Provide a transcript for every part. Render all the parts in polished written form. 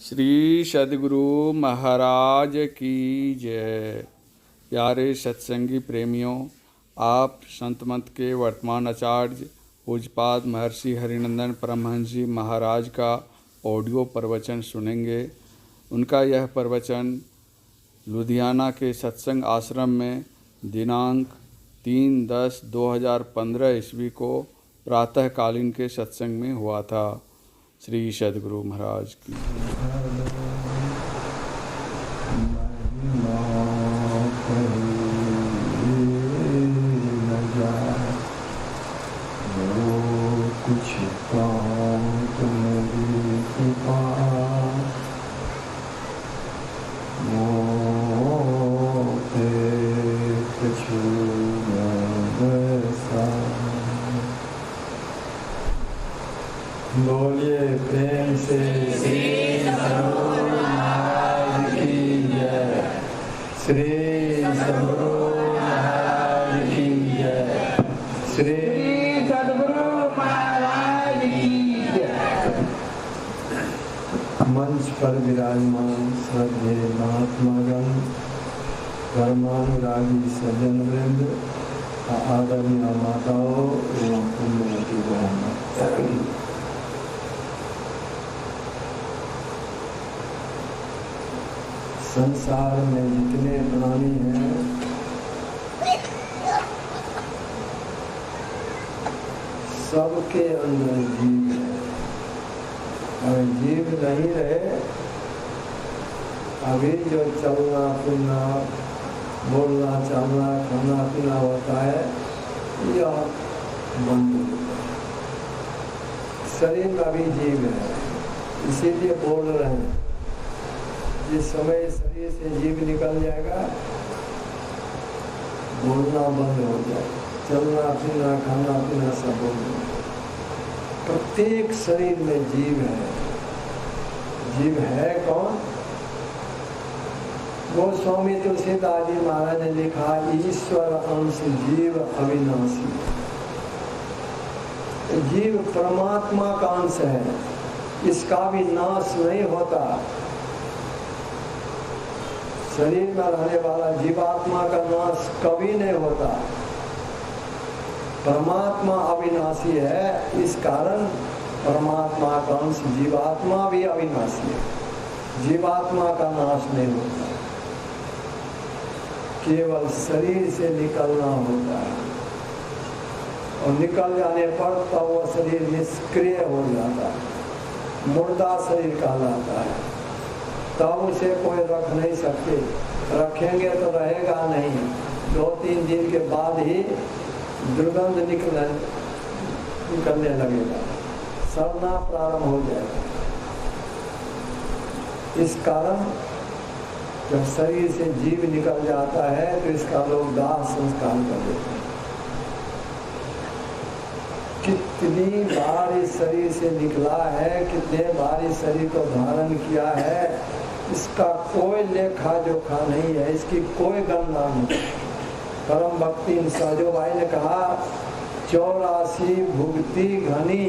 श्री सद्गुरु महाराज की जय। प्यारे सत्संगी प्रेमियों, आप संत मत के वर्तमान आचार्य पूज्यपाद महर्षि हरिनंदन परमहंस जी महाराज का ऑडियो प्रवचन सुनेंगे। उनका यह प्रवचन लुधियाना के सत्संग आश्रम में दिनांक 3/10/2015 ईस्वी को प्रातःकालीन के सत्संग में हुआ था। श्री सद्गुरु महाराज की। बोलिए प्रेम से श्री सद्गुरु महाराज की जय। श्री सद्गुरु महाराज की जय। श्री सद्गुरु महाराज की जय। मंच पर विराजमान श्रद्धेय महात्मागण, धर्मानुरागी सज्जन वृंद, आदरणीय माताओं एवं पुण्यवती बहनों, संसार में जितने प्राणी हैं सबके अंदर जीव है। और जीव नहीं रहे, अभी जो चलना फिरना, बोलना चलना, खाना पीना होता है, यह बंद होता है। शरीर में भी जीव है, इसीलिए बोल रहे हैं। जिस समय शरीर से जीव निकल जाएगा, बोलना बंद हो जाएगा, चलना फिरना, खाना पीना सब बंद हो जाएगा। प्रत्येक शरीर में जीव है। जीव है कौन? गोस्वामी तुलसीदास जी महाराज ने लिखा, ईश्वर अंश जीव अविनाशी। जीव परमात्मा का अंश है, इसका भी नाश नहीं होता। शरीर में रहने वाला जीवात्मा का नाश कभी नहीं होता। परमात्मा अविनाशी है, इस कारण परमात्मा का अंश जीवात्मा भी अविनाशी है। जीवात्मा का नाश नहीं होता, केवल शरीर से निकलना होता है। और निकल जाने पर तो वह शरीर निष्क्रिय हो जाता है, मुर्दा शरीर कहलाता है। तब उसे कोई रख नहीं सकते, रखेंगे तो रहेगा नहीं। 2-3 दिन के बाद ही दुर्गंध निकलने लगेगा, सड़ना प्रारंभ हो जाएगा। इस कारण जब शरीर से जीव निकल जाता है तो इसका लोग दाह संस्कार कर देते हैं। कितनी बार इस शरीर से निकला है, कितने बार इस शरीर को धारण किया है, इसका कोई लेखा जोखा नहीं है, इसकी कोई गणना नहीं। परम भक्ति साजो भाई ने कहा, 84 भुगती घनी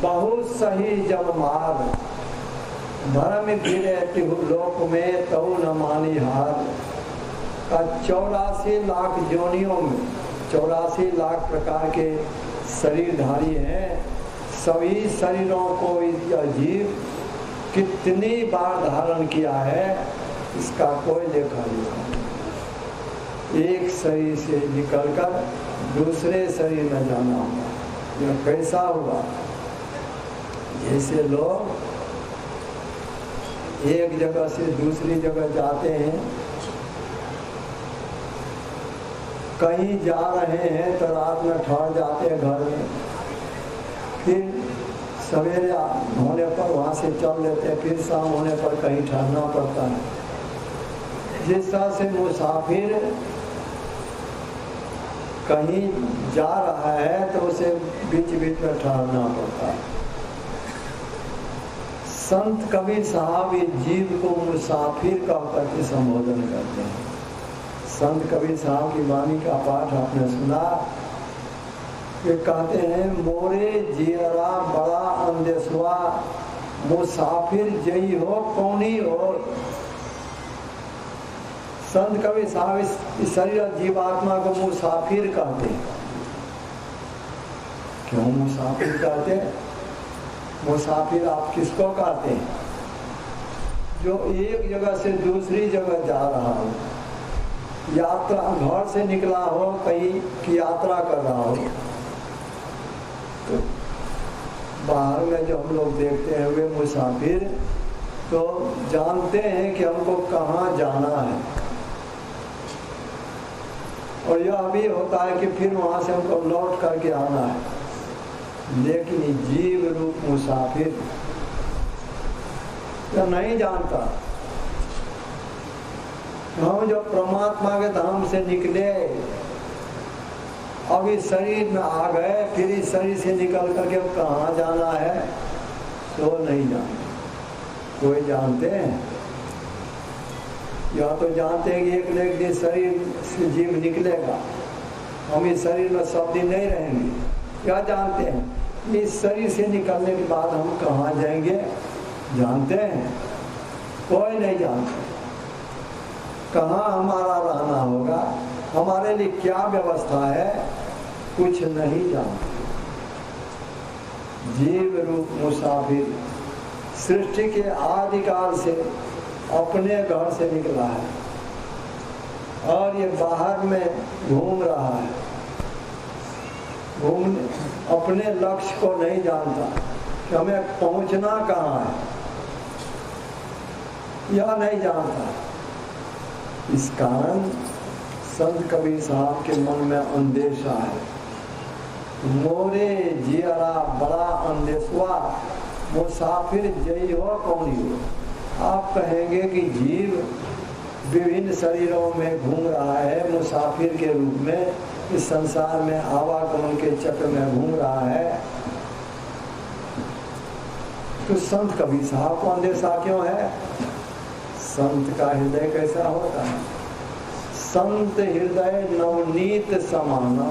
बहुत सही जब मार, धर्म गिरे तिहु लोक में तहु न मानी हार। का 84 लाख जोनियों में 84 लाख प्रकार के शरीरधारी हैं। सभी शरीरों को जीव कितनी बार धारण किया है, इसका कोई लेखा नहीं। एक शरीर से निकलकर दूसरे शरीर में जाना होगा। यह कैसा होगा? जैसे लोग एक जगह से दूसरी जगह जाते हैं, कहीं जा रहे हैं तो रात में ठहर जाते हैं घर में, फिर सवेरे होने पर वहाँ से चल लेते हैं, फिर शाम होने पर कहीं ठहरना पड़ता है। जिस तरह से मुसाफिर कहीं जा रहा है तो उसे बीच बीच में ठहरना पड़ता है। संत कबीर साहब इस जीव को मुसाफिर का करके संबोधन करते हैं। संत कबीर साहब की वाणी का पाठ आपने सुना। वे कहते हैं, मोरे जियरा बड़ा अंदेशवा मुसाफिर जई हो कौनी हो। संत कवि साहब इस शरीर जीवात्मा को मुसाफिर कहते हैं। क्यों मुसाफिर कहते हैं? मुसाफिर आप किसको कहते हैं? जो एक जगह से दूसरी जगह जा रहा हो, यात्रा, घर से निकला हो, कहीं की यात्रा कर रहा हो। तो बाहर में जो हम लोग देखते हैं वे मुसाफिर तो जानते हैं कि हमको कहाँ जाना है, और यह भी होता है कि फिर वहाँ से हमको लौट करके आना है। लेकिन जीव रूप मुसाफिर तो नहीं जानता। हम जो परमात्मा के धाम से निकले, अब इस शरीर में आ गए, फिर इस शरीर से निकल करके अब कहाँ जाना है तो नहीं जानते। कोई जानते हैं? या तो जानते हैं कि एक न एक दिन शरीर से जीव निकलेगा, हम इस शरीर में सब दिन नहीं रहेंगे। क्या जानते हैं इस शरीर से निकलने के बाद हम कहाँ जाएंगे? जानते हैं? कोई नहीं जानता। कहाँ हमारा रहना होगा, हमारे लिए क्या व्यवस्था है, कुछ नहीं जानते। जीव रूप मुसाफिर सृष्टि के आदिकाल से अपने घर से निकला है और ये बाहर में घूम रहा है। घूमने अपने लक्ष्य को नहीं जानता कि हमें पहुंचना कहाँ है, यह नहीं जानता। इस कारण संत कबीर साहब के मन में अंदेशा है। मोरे जियरा बड़ा अंदेशवा, मुसाफिर जई हो कौन हो। आप कहेंगे कि जीव विभिन्न शरीरों में घूम रहा है, मुसाफिर के रूप में इस संसार में आवागमन के चक्र में घूम रहा है, तो संत कबीर साहब को अंदेशा क्यों है? संत का हृदय कैसा होता है? संत हृदय नवनीत समाना,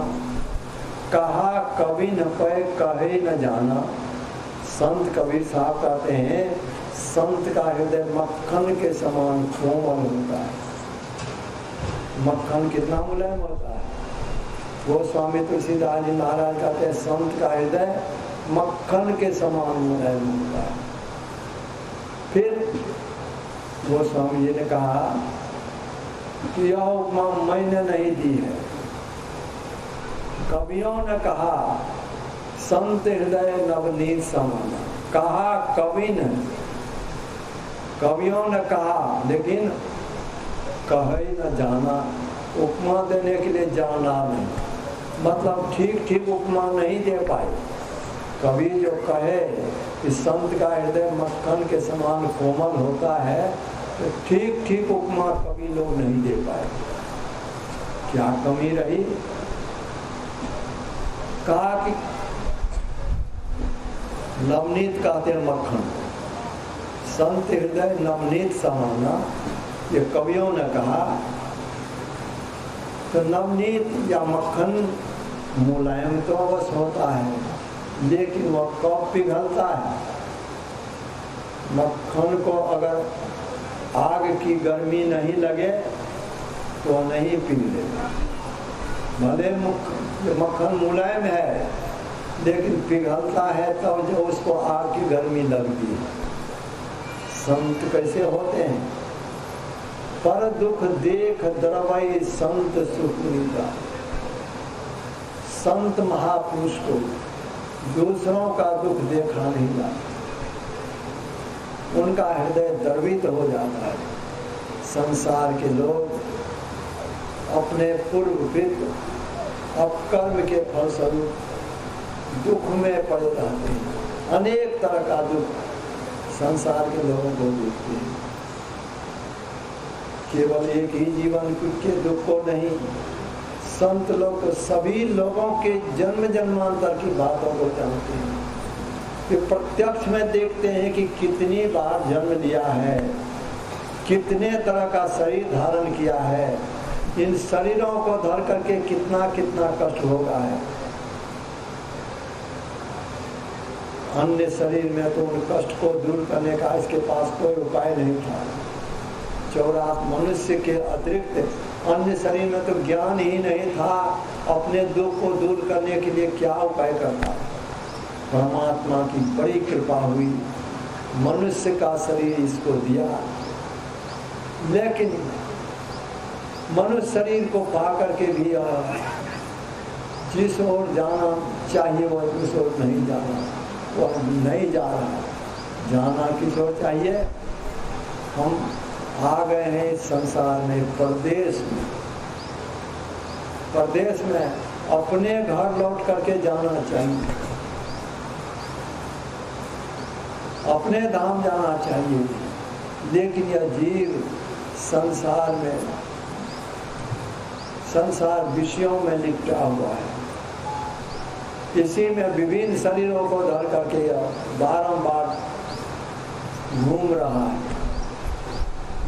कहा कभी न पे कहे न जाना। संत कबीर साहब कहते हैं संत का हृदय मक्खन के समान कोमल होता है। मक्खन कितना मुलायम होता है? वो स्वामी तुलसीदास जी महाराज कहते हैं संत का हृदय मक्खन के समान मुलायम होता है। फिर वो स्वामी जी ने कहा कि यह उपमा मैंने नहीं दी है, कवियों ने कहा संत हृदय नवनीत समाना। कहा कवि ने, कवियों ने कहा, लेकिन कहे न जाना। उपमा देने के लिए जाना नहीं, मतलब ठीक ठीक उपमा नहीं दे पाए। कवि जो कहे कि संत का हृदय मक्खन के समान कोमल होता है, तो ठीक ठीक उपमा कवि लोग नहीं दे पाए। क्या कमी रही? कहा कि नवनीत कहते हैं मक्खन, संत हृदय नवनीत समाना, ये कवियों ने कहा। तो नवनीत या मक्खन मुलायम तो अवश्य होता है, लेकिन वह कब पिघलता है? मक्खन को अगर आग की गर्मी नहीं लगे तो नहीं पिघलेगा। भले मक्खन मुलायम है, लेकिन पिघलता है तब तो जो उसको आग की गर्मी लगती है। संत कैसे होते हैं? पर दुख देख द्रवई संत सुखनीता। संत महापुरुष को दूसरों का दुख देखा नहीं जाता, उनका हृदय द्रवित हो जाता है। संसार के लोग अपने पूर्वकृत अपकर्म के फलस्वरूप दुख में पड़ जाते हैं। अनेक तरह का दुख संसार के लोगों को देखते हैं। केवल एक ही जीवन के दुख को नहीं, संत लोग तो सभी लोगों के जन्म जन्मांतर की बातों को जानते हैं। कि प्रत्यक्ष में देखते हैं कि कितनी बार जन्म लिया है, कितने तरह का शरीर धारण किया है, इन शरीरों को धर करके कितना कितना कष्ट होगा है। अन्य शरीर में तो उन कष्ट को दूर करने का इसके पास कोई उपाय नहीं था। 84 मनुष्य के अतिरिक्त अन्य शरीर में तो ज्ञान ही नहीं था, अपने दुख को दूर करने के लिए क्या उपाय करता। परमात्मा की बड़ी कृपा हुई, मनुष्य का शरीर इसको दिया, लेकिन मनुष्य शरीर को पा करके भी जिस ओर जाना चाहिए वो उस ओर नहीं जाना, वो नहीं जा रहा। जाना किस ओर चाहिए? हम आ गए हैं इस संसार में, परदेश में। परदेश में अपने घर लौट करके जाना चाहिए, अपने धाम जाना चाहिए। लेकिन यह जीव संसार में, संसार विषयों में लिपटा हुआ है। इसी में विभिन्न शरीरों को धर करके बारंबार घूम रहा है,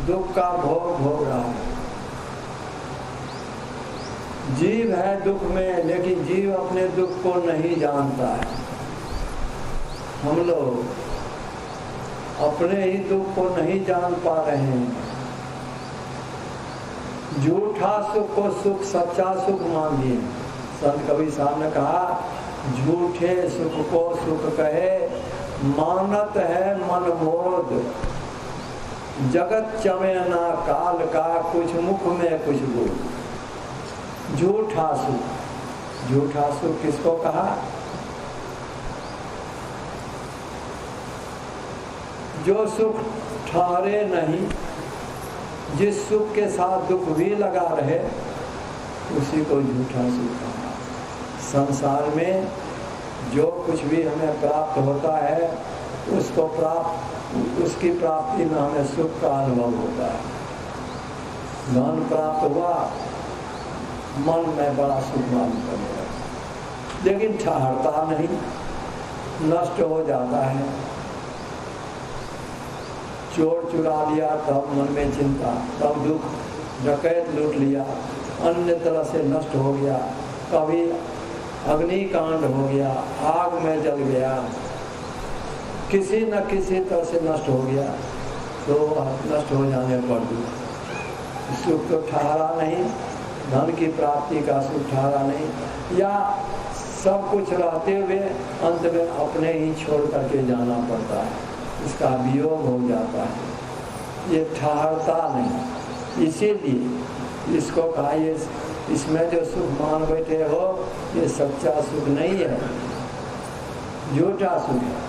दुख का भोग भोग रहा है। जीव है दुख में, लेकिन जीव अपने दुख को नहीं जानता है। हम लोग अपने ही दुख को नहीं जान पा रहे हैं। झूठा सुख को सुख, सच्चा सुख मान लिए। संत कबीर साहब ने कहा, झूठे सुख को सुख कहे, मानत है मन मोद। जगत चमे ना काल का, कुछ मुख में कुछ बोल। झूठा सुख, झूठा सुख किसको कहा? जो सुख ठहरे नहीं, जिस सुख के साथ दुख भी लगा रहे, उसी को झूठा सुख कहा। संसार में जो कुछ भी हमें प्राप्त होता है, उसको उसकी प्राप्ति में हमें सुख का अनुभव होता है। धन प्राप्त हुआ, मन में बड़ा सुख मालूम करने लगा, लेकिन ठहरता नहीं, नष्ट हो जाता है। चोर चुरा लिया तब मन में चिंता, तब दुख। डकैत लूट लिया, अन्य तरह से नष्ट हो गया। कभी अग्निकांड हो गया, आग में जल गया, किसी न किसी तरह से नष्ट हो गया। तो नष्ट हो जाने पर दुख। सुख तो ठहरा नहीं, धन की प्राप्ति का सुख ठहरा नहीं, या सब कुछ रहते हुए अंत में अपने ही छोड़ करके जाना पड़ता है, इसका वियोग हो जाता है। ये ठहरता नहीं, इसीलिए इसको कहा, ये इसमें जो सुख मान बैठे हो, ये सच्चा सुख नहीं है, झूठा सुख है।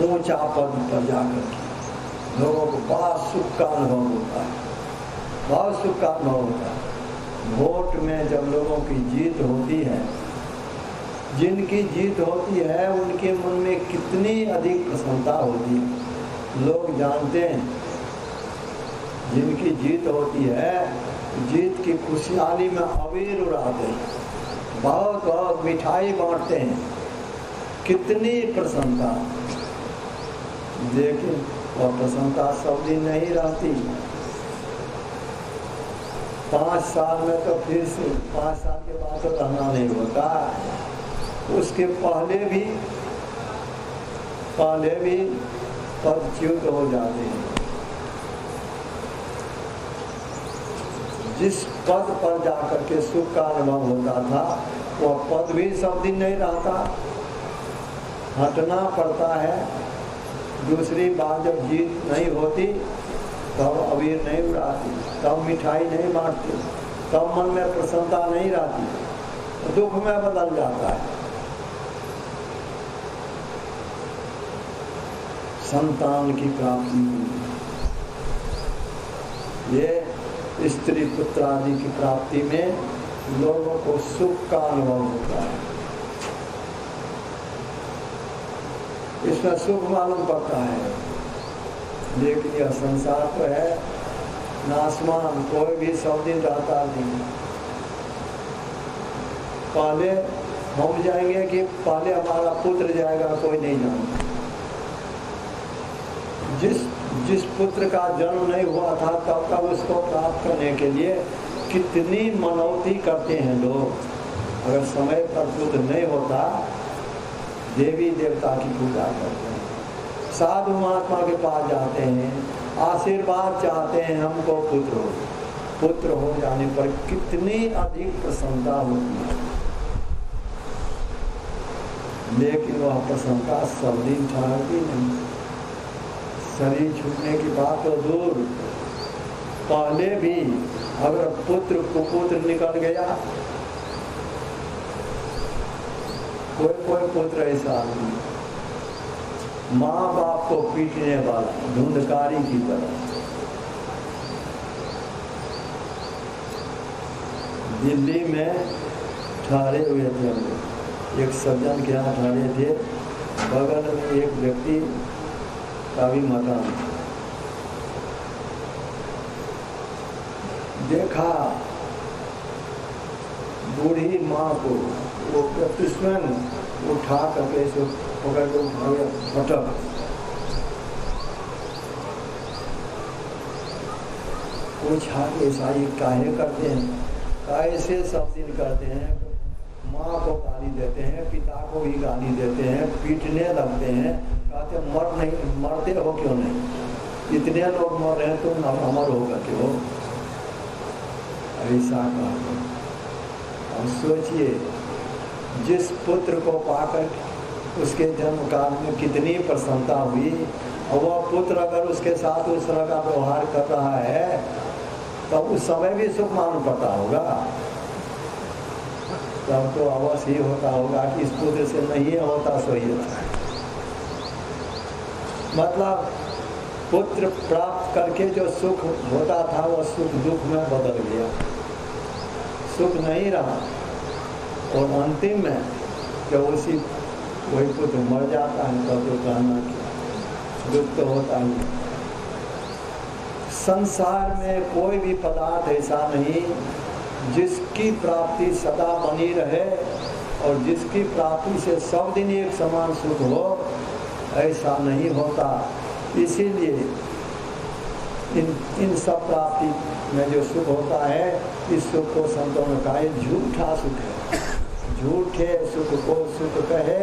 ऊंचा पद पर जाकर लोगों को बड़ा सुख का अनुभव होता है, बहुत सुख का अनुभव होता है। वोट में जब लोगों की जीत होती है, जिनकी जीत होती है उनके मन में कितनी अधिक प्रसन्नता होती है, लोग जानते हैं। जिनकी जीत होती है, जीत की खुशहाली में अबीर उड़ाते हैं, बहुत बहुत मिठाई बांटते हैं, कितनी प्रसन्नता। लेकिन वह प्रसन्नता सब दिन नहीं रहती। 5 साल में तो फिर से 5 साल के बाद तो रहना नहीं होता। उसके पहले भी पदच्युत हो जाते हैं। जिस पद पर जाकर के सुख का अनुभव होता था, वह पद भी सब दिन नहीं रहता, हटना पड़ता है। दूसरी बार जब जीत नहीं होती, तब अबीर नहीं उड़ाती, तब मिठाई नहीं बांटती, तब मन में प्रसन्नता नहीं रहती, दुख में बदल जाता है। संतान की प्राप्ति, ये स्त्री पुत्र आदि की प्राप्ति में लोगों को सुख का अनुभव होता है, इसमें सुख मालूम पड़ता है। लेकिन यह संसार तो है नासमान, कोई भी सब दिन रहता नहीं। पहले हम जाएंगे कि पहले हमारा पुत्र जाएगा, कोई नहीं जानता। जिस पुत्र का जन्म नहीं हुआ था, तब तक उसको प्राप्त करने के लिए कितनी मनौती करते हैं लोग। अगर समय पर पुत्र नहीं होता, देवी देवता की पूजा करते हैं, साधु महात्मा के पास जाते हैं, आशीर्वाद चाहते हैं हमको पुत्र हो जाने पर कितनी अधिक प्रसन्नता होती है। लेकिन वह प्रसन्नता सब दिन ठहरती नहीं। शरीर छूटने की बात तो दूर, पहले भी अगर पुत्र कुपुत्र निकल गया, कोई पुत्र ऐसा नहीं, माँ बाप को पीटने वाला, धुंधकारी की तरह। दिल्ली में ठहरे हुए थे हम लोग, एक सज्जन के यहाँ ठहरे थे, बगल में एक व्यक्ति का भी मकान। देखा बूढ़ी माँ को वो व्यक्ति स्वयं उठा करके इसे पकड़ के फटक, पूछा कि ऐसा ये काहे करते हैं? कैसे सब दिन करते हैं, माँ को गाली देते हैं, पिता को भी गाली देते हैं, पीटने लगते हैं, कहते मरते हो क्यों नहीं? इतने लोग मर रहे हैं तुम अमर होगा क्यों? ऐसा कहा। अब सोचिए, जिस पुत्र को पाकर उसके जन्म काल में कितनी प्रसन्नता हुई, और वह पुत्र अगर उसके साथ उस तरह का व्यवहार कर रहा है तो उस समय भी सुख मालूम पड़ता होगा। तब तो अवश्य ही होता होगा कि इस पुत्र से नहीं होता सो ही होता है। मतलब पुत्र प्राप्त करके जो सुख होता था वह सुख दुख में बदल गया, सुख नहीं रहा। और अंतिम में जब वही पुत्र मर जाता है तब तो कहना कि दुख तो होता ही। संसार में कोई भी पदार्थ ऐसा नहीं जिसकी प्राप्ति सदा बनी रहे और जिसकी प्राप्ति से सब दिन एक समान सुख हो, ऐसा नहीं होता। इसीलिए इन सब प्राप्ति में जो सुख होता है, इस सुख को संतों ने कहा झूठा सुख है। झूठे सुख को सुख कहे,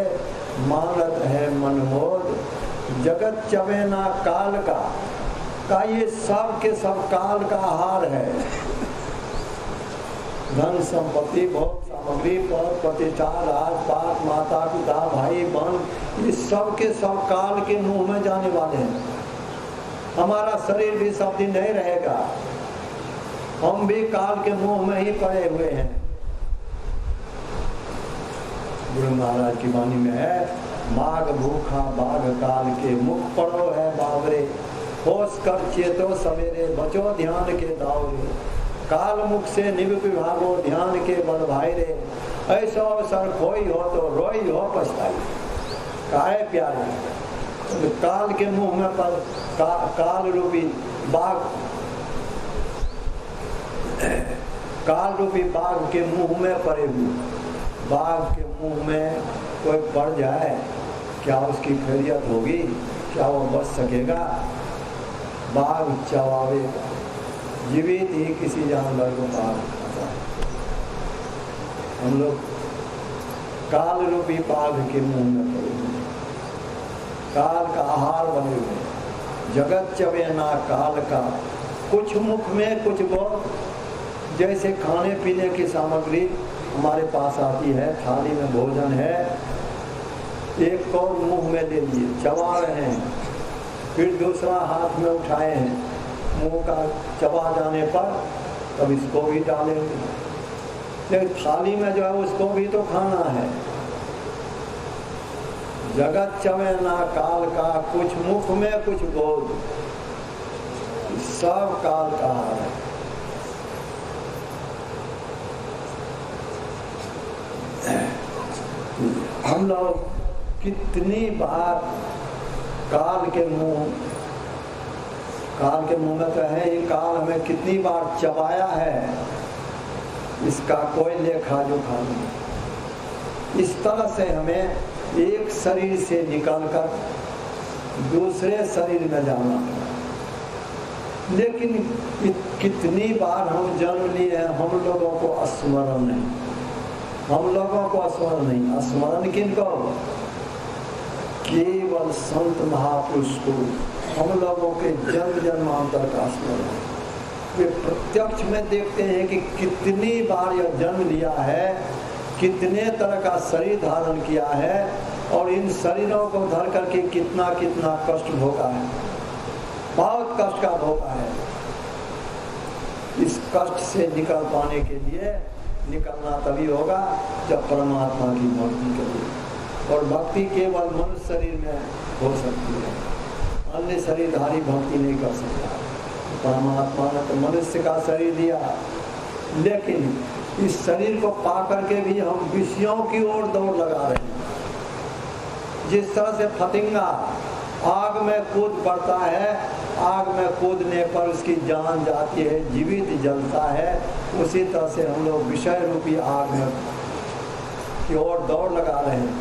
मानत है मनमोद। जगत चवेना काल का ये सब के सब काल का आहार है। धन संपत्ति भोग सामग्री पर प्रतिष्ठा राजपाट माता पिता भाई बहन, ये सब के सब काल के मुंह में जाने वाले हैं। हमारा शरीर भी सब दिन नहीं रहेगा, हम भी काल के मुंह में ही पड़े हुए हैं। गुरु महाराज की वाणी में है, माघ भूखा बाघ काल के मुख पड़ो है बावरे, होश कर चेतो सवेरे बचो ध्यान के दावरे। काल मुख से निवृत्त विभागो ध्यान के बल भाई रे, ऐसा अवसर खोई हो तो रोई हो पछताई। काहे प्यारे, तो काल के मुंह में पर काल रूपी बाघ, काल रूपी बाघ के मुंह में पड़े हुए। बाघ के मुंह में कोई पड़ जाए, क्या उसकी खैरियत होगी? क्या वो बच सकेगा? बाघ चबावेगा, जीवित ही किसी जानवर को बाघ खाता है। हम लोग काल रूपी बाघ के मुंह में पड़े हुए, काल का आहार बने हुए। जगत चबे ना काल का, कुछ मुख में कुछ बहुत। जैसे खाने पीने की सामग्री हमारे पास आती है, थाली में भोजन है, एक और मुंह में ले लिए, चबा रहे हैं, फिर दूसरा हाथ में उठाए हैं, मुंह का चबा जाने पर तब इसको भी डालेंगे। लेकिन थाली में जो है उसको भी तो खाना है। जगत चवे ना काल का, कुछ मुख में कुछ बोल, सब काल का है। हम लोग कितनी बार काल के मुंह में तो है, ये काल हमें कितनी बार चबाया है, इसका कोई लेखा जोखा नहीं। इस तरह से हमें एक शरीर से निकलकर दूसरे शरीर में जाना है। लेकिन कितनी बार हम जन्म लिए हैं, हम लोगों को स्मरण नहीं। हम लोगों को स्मरण नहीं। स्मरण किनको? केवल संत महापुरुष को हम लोगों के जन्म जन्मांतर का स्मरण, वे प्रत्यक्ष में देखते हैं कि कितनी बार यह जन्म लिया है, कितने तरह का शरीर धारण किया है और इन शरीरों को धर करके कितना कितना कष्ट भोगा है, बहुत कष्ट का भोगा है। इस कष्ट से निकल पाने के लिए निकलना तभी होगा जब परमात्मा की भक्ति करें, और भक्ति केवल मनुष्य शरीर में हो सकती है, अन्य शरीरधारी भक्ति नहीं कर सकता। परमात्मा ने तो मनुष्य का शरीर दिया, लेकिन इस शरीर को पा करके भी हम विषयों की ओर दौड़ लगा रहे हैं। जिस तरह से फतिंगा आग में कूद पड़ता है, आग में कूदने पर उसकी जान जाती है, जीवित जलता है, उसी तरह से हम लोग विषय रूपी आग में की ओर दौड़ लगा रहे हैं,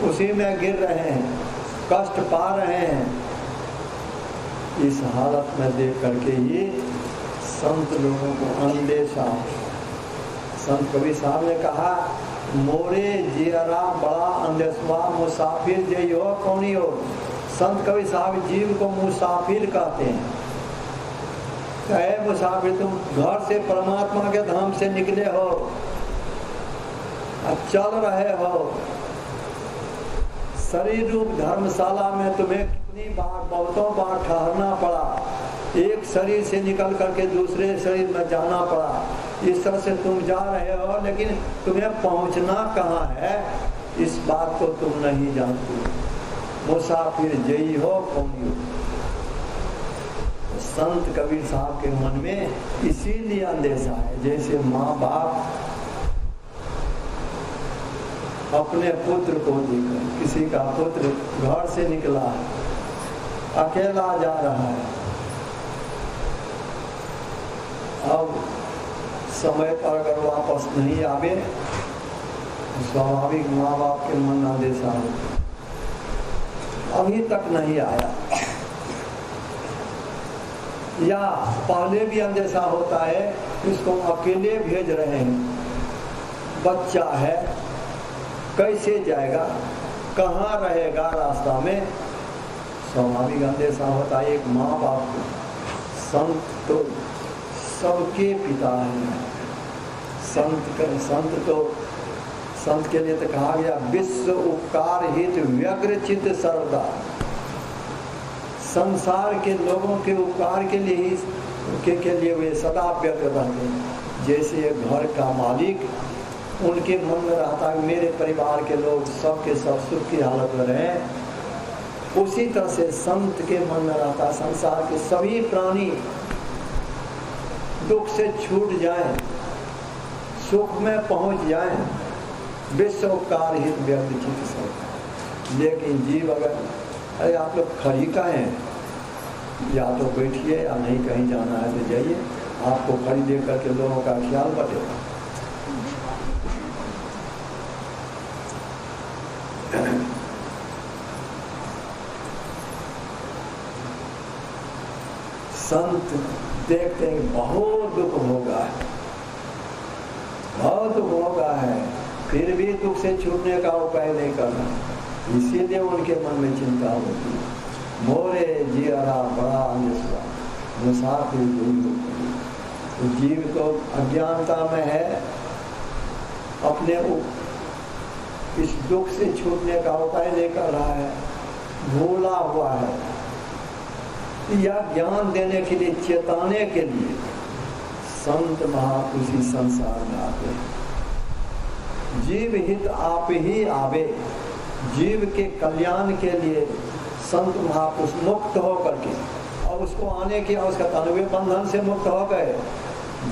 उसी में गिर रहे हैं, कष्ट पा रहे हैं। इस हालत में देख करके ही संत लोगों को अंदेशा, संत कबीर साहब ने कहा, मोरे जियरा बड़ा अंदेशवा मुसाफिर जई हो कौनी हो। संत कबीर साहब जीव को मुसाफिर कहते हैं। कहे मुसाफिर, तुम घर से परमात्मा के धाम से निकले हो, चल रहे हो, शरीर रूप धर्मशाला में तुम्हें कितनी बार, बहुतों बार ठहरना पड़ा, एक शरीर से निकल करके दूसरे शरीर में जाना पड़ा। इस तरह से तुम जा रहे हो, लेकिन तुम्हें पहुंचना कहाँ है इस बात को तुम नहीं जानते। मुसाफिर जई हो कौनी हो। संत कबीर साहब के मन में इसीलिए अंदेशा है। जैसे माँ बाप अपने पुत्र को देखकर, किसी का पुत्र घर से निकला है, अकेला जा रहा है, अब समय पर अगर वापस नहीं आवे, स्वाभाविक माँ बाप के मन अंदेशा हो, अभी तक नहीं आया। या पहले भी अंदेशा होता है, इसको अकेले भेज रहे हैं, बच्चा है, कैसे जाएगा, कहाँ रहेगा रास्ता में, स्वाभाविक अंदेशा होता है एक माँ बाप को। संत तो सबके पिता हैं। संत के लिए तो कहा गया, विश्व उपकार हित व्यग्र चित्त सर्वदा। संसार के लोगों के उपकार के लिए ही के लिए वे सदा व्यग्र रहते हैं। जैसे घर का मालिक, उनके मन में रहता है मेरे परिवार के लोग सबके सब सुख की हालत में रहें, उसी तरह से संत के मन में रहता है संसार के सभी प्राणी दुख से छूट जाएं, सुख में पहुंच जाएं, विश्वकार हित व्यक्ति चित्त सब। लेकिन जीव अगर, अरे आप लोग खड़ी का हैं, या तो बैठिए या नहीं, कहीं जाना है तो जाइए, आपको खड़ी देख करके लोगों का ख्याल बटेगा। संत देखते हैं बहुत दुख होगा है, बहुत दुख होगा है, फिर भी दुख से छूटने का उपाय नहीं करना, इसीलिए उनके मन में चिंता होती है। मोरे जियरा बड़ा अंदेशवा मुसाफिर तो जीव तो अज्ञानता में है, अपने इस दुख से छूटने का उपाय नहीं कर रहा है, भूला हुआ है। यह ज्ञान देने के लिए, चेताने के लिए संत महापुरुष संसार में आते हैं। जीव हित आप ही आवे, जीव के कल्याण के लिए संत महापुरुष मुक्त हो करके, और उसको आने की आवश्यकता नहीं, वे बंधन से मुक्त हो गए।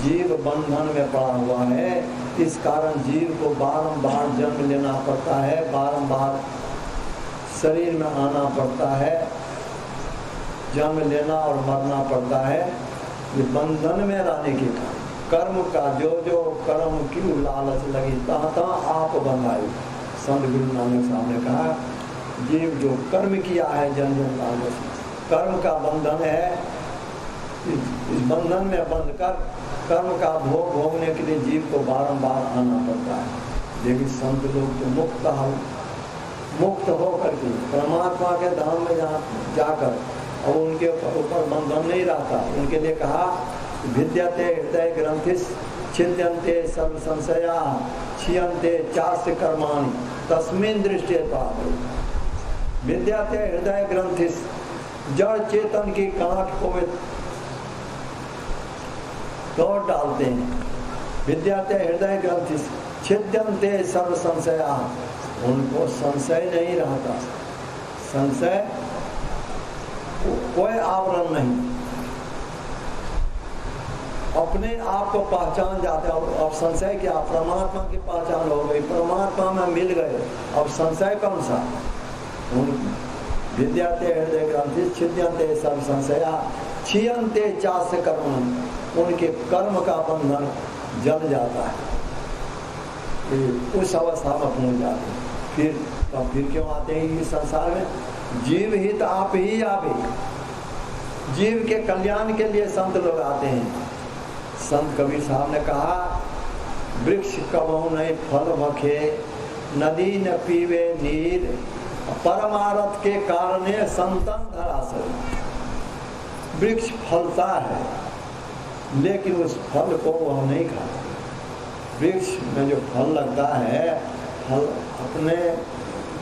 जीव बंधन में पड़ा हुआ है, इस कारण जीव को बारंबार जन्म लेना पड़ता है, बारंबार शरीर में आना पड़ता है, जन्म लेना और मरना पड़ता है। ये बंधन में रहने के कारण कर्म का जो जो कर्म की लालच लगी तहाँ तहाँ आप बंधाई। संत गुरु नानक साहब ने कहा, जीव जो कर्म किया है जन जन लालच, कर्म का बंधन है, इस बंधन में बंध कर कर्म का भोग भोगने के लिए जीव को बारंबार आना पड़ता है। लेकिन संत लोग तो मुक्त हो, मुक्त होकर के परमात्मा के धाम में जाकर अब उनके ऊपर बंधन नहीं रहता। उनके लिए कहा विद्यते हृदय ग्रंथिस छिद्यन्ते सर्व संशया क्षीयन्ते चास्य कर्माणि तस्मिन् दृष्टे पावो। विद्यते हृदय ग्रंथिस, जड़ चेतन की गांठ को वे तोड़ डालते हैं। विद्यते हृदय ग्रंथिस छिद्यन्ते सर्व संशया, उनको संशय नहीं रहता। संशय कोई आवरण नहीं, अपने आप को पहचान जाते हैं। अब संशय क्या, परमात्मा की पहचान हो गई, परमात्मा में मिल गए, अब संशय कौन सा। विद्याते हृदय ग्रंथि छिद्यन्ते सर्व संशया क्षीयन्ते चास्य कर्म, उनके कर्म का बंधन जल जाता है, उस अवस्था में पहुंच जाते हैं। फिर क्यों आते हैं इस संसार में। जीव हित आप ही आवे, जीव के कल्याण के लिए संत लोग आते हैं। संत कबीर साहब ने कहा वृक्ष कबहु नहीं फल भखे, नदी न पीवे नीर, परमारथ के कारणे संतन धरासर। वृक्ष फलता है लेकिन उस फल को वह नहीं खाता। वृक्ष में जो फल लगता है, फल अपने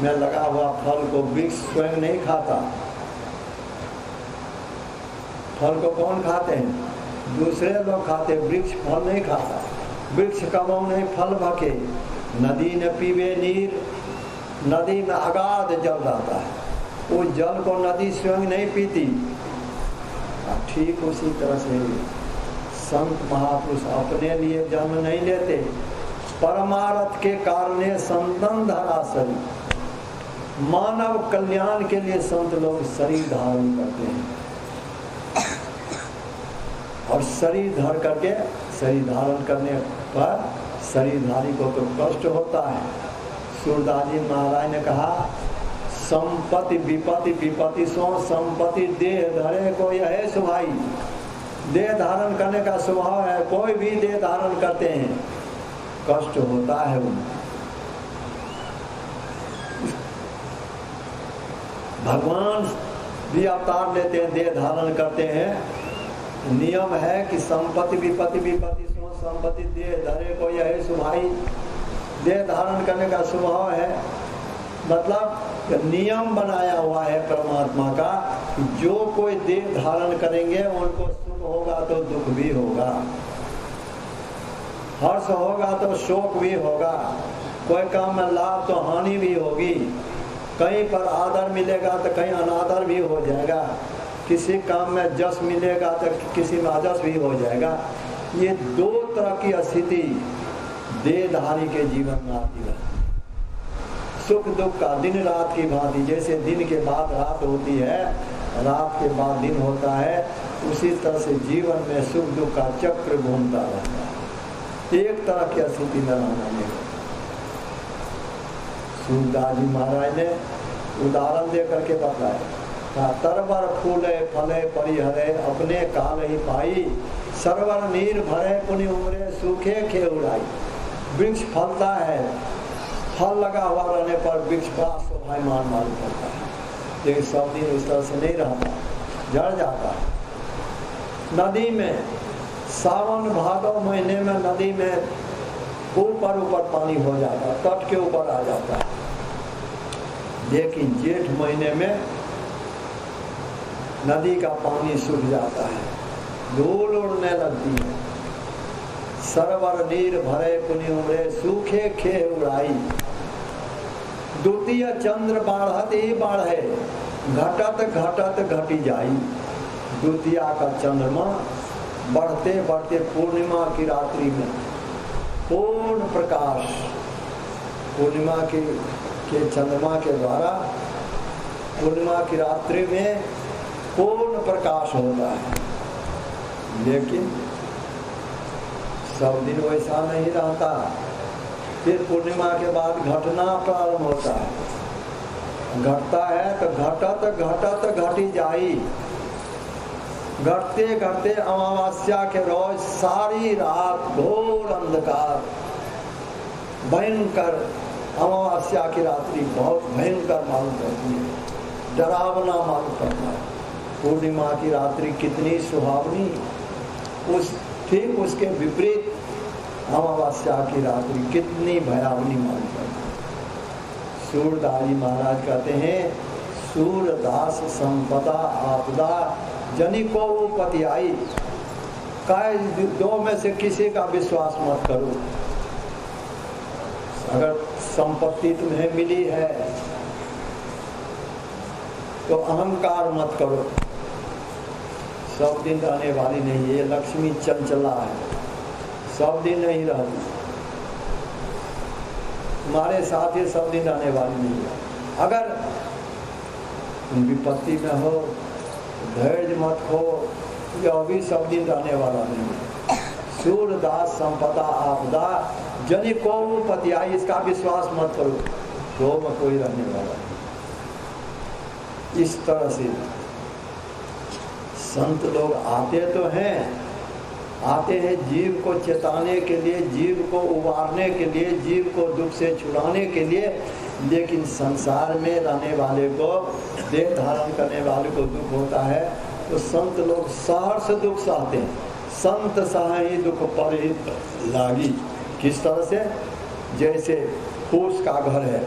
में लगा हुआ फल को वृक्ष स्वयं नहीं खाता। फल को कौन खाते हैं, दूसरे लोग खाते, वृक्ष फल नहीं खाता। वृक्ष कबहु नहीं फल भके, नदी न पीवे नीर, नदी में अगाध जल रहता है, उस जल को नदी स्वयं नहीं पीती। ठीक उसी तरह से संत महापुरुष अपने लिए जन्म नहीं लेते, परमारथ के कारणे संतन धरासरी, मानव कल्याण के लिए संत लोग शरीर धारण करते हैं। और शरीर धारण करने पर शरीरधारी को तो कष्ट होता है। सूरदास जी महाराज ने कहा संपत्ति विपत्ति, विपत्ति सो संपत्ति, देह धरे को यह है सुभाई। देह धारण करने का स्वभाव है, कोई भी देह धारण करते हैं, कष्ट होता है उनको। भगवान भी अवतार लेते हैं, देह धारण करते हैं। नियम है कि संपत्ति विपत्ति, विपत्ति सो संपत्ति, देह धरे को यह है सुभाई। देह धारण करने का स्वभाव है, मतलब नियम बनाया हुआ है परमात्मा का, जो कोई देह धारण करेंगे उनको सुख होगा तो दुख भी होगा, हर्ष होगा तो शोक भी होगा, कोई काम में लाभ तो हानि भी होगी, कहीं पर आदर मिलेगा तो कहीं अनादर भी हो जाएगा, किसी काम में जस मिलेगा तो किसी में अजस भी हो जाएगा। ये दो तरह की स्थिति देहधारी के जीवन में आती है। सुख दुख का दिन रात की भांति, जैसे दिन के बाद रात होती है, रात के बाद दिन होता है, उसी तरह से जीवन में सुख दुख का चक्र घूमता रहता है। एक तरह की स्थिति में रहना नहीं। सूरदास जी महाराज ने उदाहरण दे करके बताया, तरवर फूले फले परिहरे, अपने काल ही पाई, सरवर नीर भरे पुनि उमरे, सूखे खे उड़ाई। वृक्ष फलता है, फल लगा हुआ रहने पर वृक्ष बड़ा शोभायमान मालूम पड़ता है, लेकिन सब दिन उस तरह से नहीं रहता, जड़ जाता है। नदी में सावन भादव महीने में नदी में ऊपर ऊपर पानी हो जाता है, तट के ऊपर आ जाता है, लेकिन जेठ महीने में नदी का पानी सूख जाता है, धूल उड़ने लगती है। सरवर नीर भरे पुनि उमरे, सूखे खे उड़ाई। द्वितीय चंद्र बाढ़त ही बाढ़े, घटत घटत घटी जाई। द्वितीय का चंद्रमा बढ़ते बढ़ते पूर्णिमा की रात्रि में पूर्ण प्रकाश, पूर्णिमा के चंद्रमा के द्वारा पूर्णिमा की रात्रि में पूर्ण प्रकाश होता है, लेकिन सब दिन वैसा नहीं रहता। फिर पूर्णिमा के बाद घटना प्रारंभ होता है, घटता है तो घटत घटत घटी जाई। घटते घटते अमावस्या के रोज सारी रात घोर अंधकार, भयंकर अमावस्या की रात्रि बहुत भयंकर मालूम पड़ती है, डरावना मालूम पड़ता है। पूर्णिमा की रात्रि कितनी सुहावनी, उस ठीक उसके विपरीत अमावस्या की रात्रि कितनी भयावनी मालूम पड़ती है। सूरदास जी महाराज कहते हैं, सूरदास संपदा आपदा जनिको पतियाई, काय दो में से किसी का विश्वास मत करो। अगर संपत्ति तुम्हें मिली है तो अहंकार मत करो, सब दिन रहने वाली नहीं है। ये लक्ष्मी चंचला है, सब दिन नहीं रहती, तुम्हारे साथ ये सब दिन रहने वाली नहीं है। अगर तुम विपत्ति में हो, धैर्य मत खो, यह भी सब दिन रहने वाला नहीं है। सूरदास संपदा आपदा जनिको पतियाई, इसका विश्वास मत करो, दो में कोई रहने वाला नहीं। इस तरह से संत लोग आते तो हैं, आते हैं जीव को चेताने के लिए, जीव को उबारने के लिए, जीव को दुख से छुड़ाने के लिए, लेकिन संसार में रहने वाले को, देह धारण करने वाले को दुख होता है तो संत लोग सहर्ष दुख सहते हैं। संत सहाय दुख परिहित लागी। किस तरह से? जैसे फूस का घर है,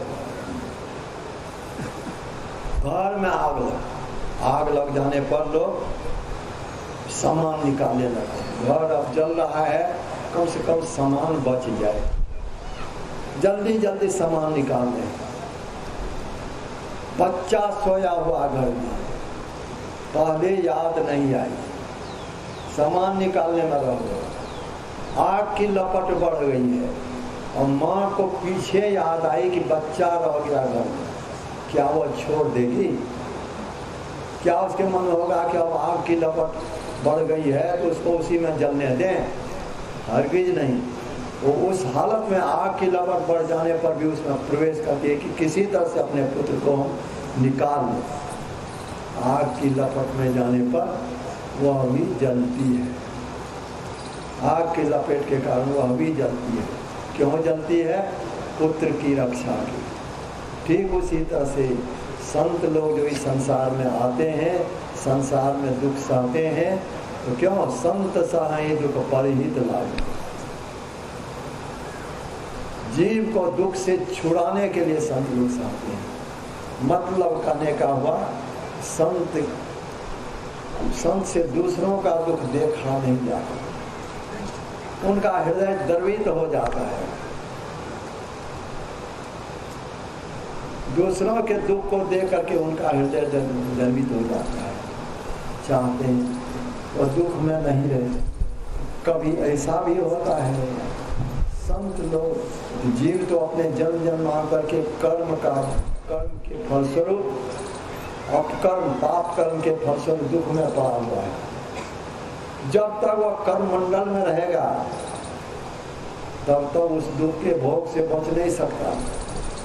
घर में आग लग जाने पर लोग सामान निकालने लगते। घर अब जल रहा है, कम से कम सामान बच जाए, जल्दी जल्दी सामान निकाल दें। बच्चा सोया हुआ घर में, पहले याद नहीं आई, सामान निकालने में रह गए, आग की लपट बढ़ गई है और माँ को पीछे याद आई कि बच्चा रह गया घर में, क्या वो छोड़ देगी? क्या उसके मन में होगा कि अब आग की लपट बढ़ गई है तो उसको उसी में जलने दें? हरगिज नहीं। वो उस हालत में आग की लपट बढ़ जाने पर भी उसमें प्रवेश करती है कि किसी तरह से अपने पुत्र को निकाल लें। आग की लपट में जाने पर वह भी जलती है, आग की लपेट के कारण वह भी जलती है। क्यों जलती है? पुत्र की रक्षा की। ठीक उसी तरह से संत लोग जो इस संसार में आते हैं, संसार में दुख सहते हैं, तो क्यों? संत सहाय दुख परिहित लागे। जीव को दुख से छुड़ाने के लिए संत लोग सहते हैं। मतलब कहने का हुआ, संत से दूसरों का दुख देखा नहीं जाता, उनका हृदय द्रवित हो जाता है। दूसरों के दुख को देख करके उनका हृदय द्रवित हो जाता है, चाहते हैं और दुख में नहीं रहते। कभी ऐसा भी होता है, संत लोग, जीव तो अपने जन्म जन्मांतर के कर्म के फलस्वरूप, अपकर्म पाप कर्म के फलस्वरूप दुख में पड़ा हुआ है। जब तक वह कर्म मंडल में रहेगा तब तक उस दुख के भोग से बच नहीं सकता।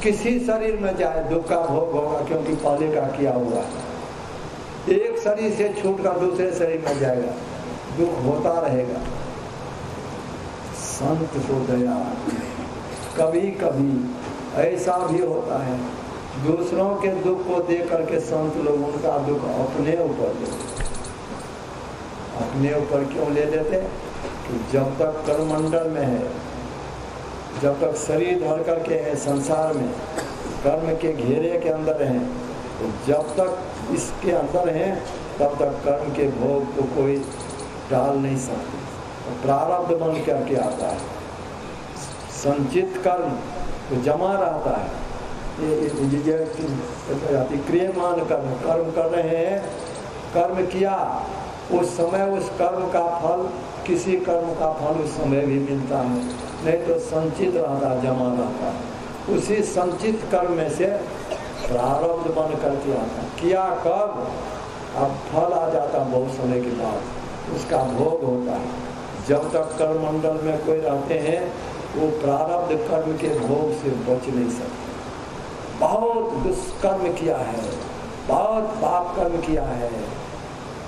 किसी शरीर में जाए दुख का भोग होगा, क्योंकि पहले का किया हुआ है। एक शरीर से छूटकर दूसरे शरीर में जाएगा, दुख होता रहेगा। संत को दया, कभी कभी ऐसा भी होता है, दूसरों के दुख को देख करके संत लोग उनका दुख अपने ऊपर लेते। अपने ऊपर क्यों ले लेते? कि जब तक कर्ममंडल में है, जब तक शरीर धर करके है संसार में, कर्म के घेरे के अंदर हैं, तो जब तक इसके अंदर हैं तब तक कर्म के भोग को कोई टाल नहीं सकते। तो प्रारब्ध बन करके आता है, संचित कर्म तो जमा रहता है। क्रियमान कर्म कर रहे हैं, कर्म किया, उस समय उस कर्म का फल, किसी कर्म का फल उस समय भी मिलता है, नहीं तो संचित रहता, जमा रहता है। उसी संचित कर्म में से प्रारब्ध बन करके आता, किया कब? अब फल आ जाता बहुत समय के बाद, उसका भोग होता है। जब तक कर्म मंडल में कोई रहते हैं वो प्रारब्ध कर्म के भोग से बच नहीं सकते। बहुत दुष्कर्म किया है, बहुत पाप कर्म किया है,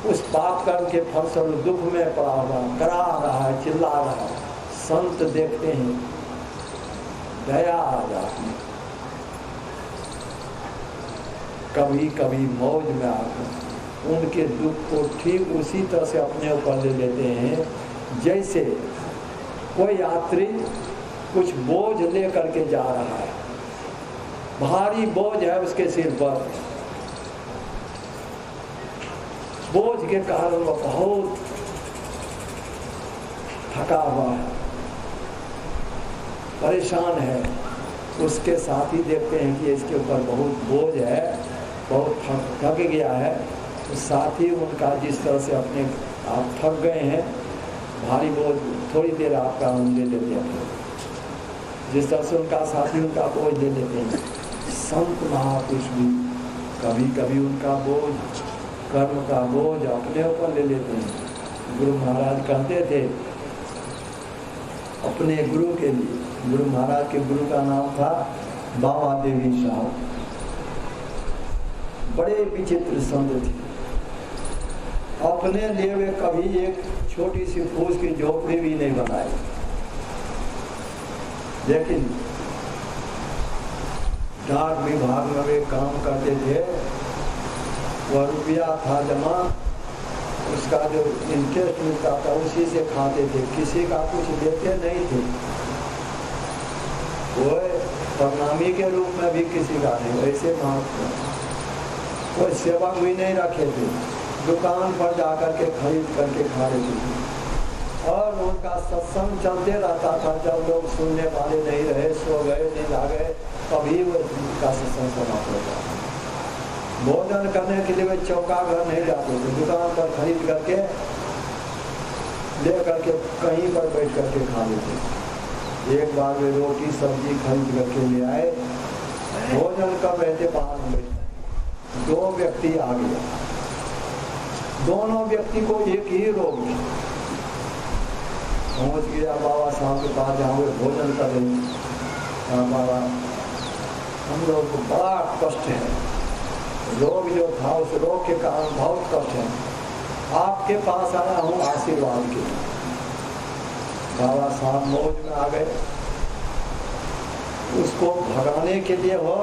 उस पाप कर्म के फलस्वरूप दुख में पड़ा हुआ, करा रहा है, चिल्ला रहा है। संत देखते हैं, दया आ जाती है, कभी कभी मौज में आकर उनके दुख को ठीक उसी तरह से अपने ऊपर ले लेते हैं जैसे कोई यात्री कुछ बोझ ले करके जा रहा है, भारी बोझ है उसके सिर पर, बोझ के कारण वो बहुत थका हुआ है, परेशान है। उसके साथी देखते हैं कि इसके ऊपर बहुत बोझ है, बहुत थक गया है, तो साथी उनका जिस तरह से अपने आप थक गए हैं, भारी बोझ थोड़ी देर आपका हम ले लेते हैं, जिस तरह से उनका साथी उनका बोझ ले लेते हैं। संत महापुरुष भी कभी कभी उनका बोझ, कर्म का बोझ अपने ऊपर ले लेते हैं। गुरु महाराज कहते थे अपने गुरु के लिए, गुरु महाराज के गुरु का नाम था बाबा देवी साहब, बड़े विचित्र संत थे। अपने लिए वे कभी एक छोटी सी फूस की झोपड़ी भी नहीं बनाई, लेकिन डाक विभाग में वे काम करते थे। वह रुपया था जमा, उसका जो इंटरेस्ट मिलता था उसी से खाते थे, किसी का कुछ देते नहीं थे। वो प्रणामी के रूप में भी किसी का नहीं, ऐसे महात्मा कोई सेवक भी नहीं रखे थे, दुकान पर जाकर के खरीद करके खा लेते थे। और उनका सत्संग चलते रहता था, जब लोग सुनने वाले नहीं रहे, सो गए, नींद आ गए, तभी वो उनका सत्संग समाप्त हो जाता। भोजन करने के लिए वे चौका घर नहीं जाते थे, दुकान पर खरीद करके ले करके कहीं पर बैठ करके खा लेते। एक बार वे रोटी सब्जी खरीद करके ले आए, भोजन कर रहे थे, बाहर में बैठे, दो व्यक्ति आ गए। दोनों व्यक्ति को एक ही रोग पहुंच गया। बाबा साहब के पास जहाँ वे भोजन कर रहे थे, बाबा हम लोग को बड़ा कष्ट है, रोग जो था उस रोग के कारण बहुत कष्ट है, आपके पास आया हूँ आशीर्वाद के। बाबा साहब मौज में आ गए। उसको भगाने के लिए हो,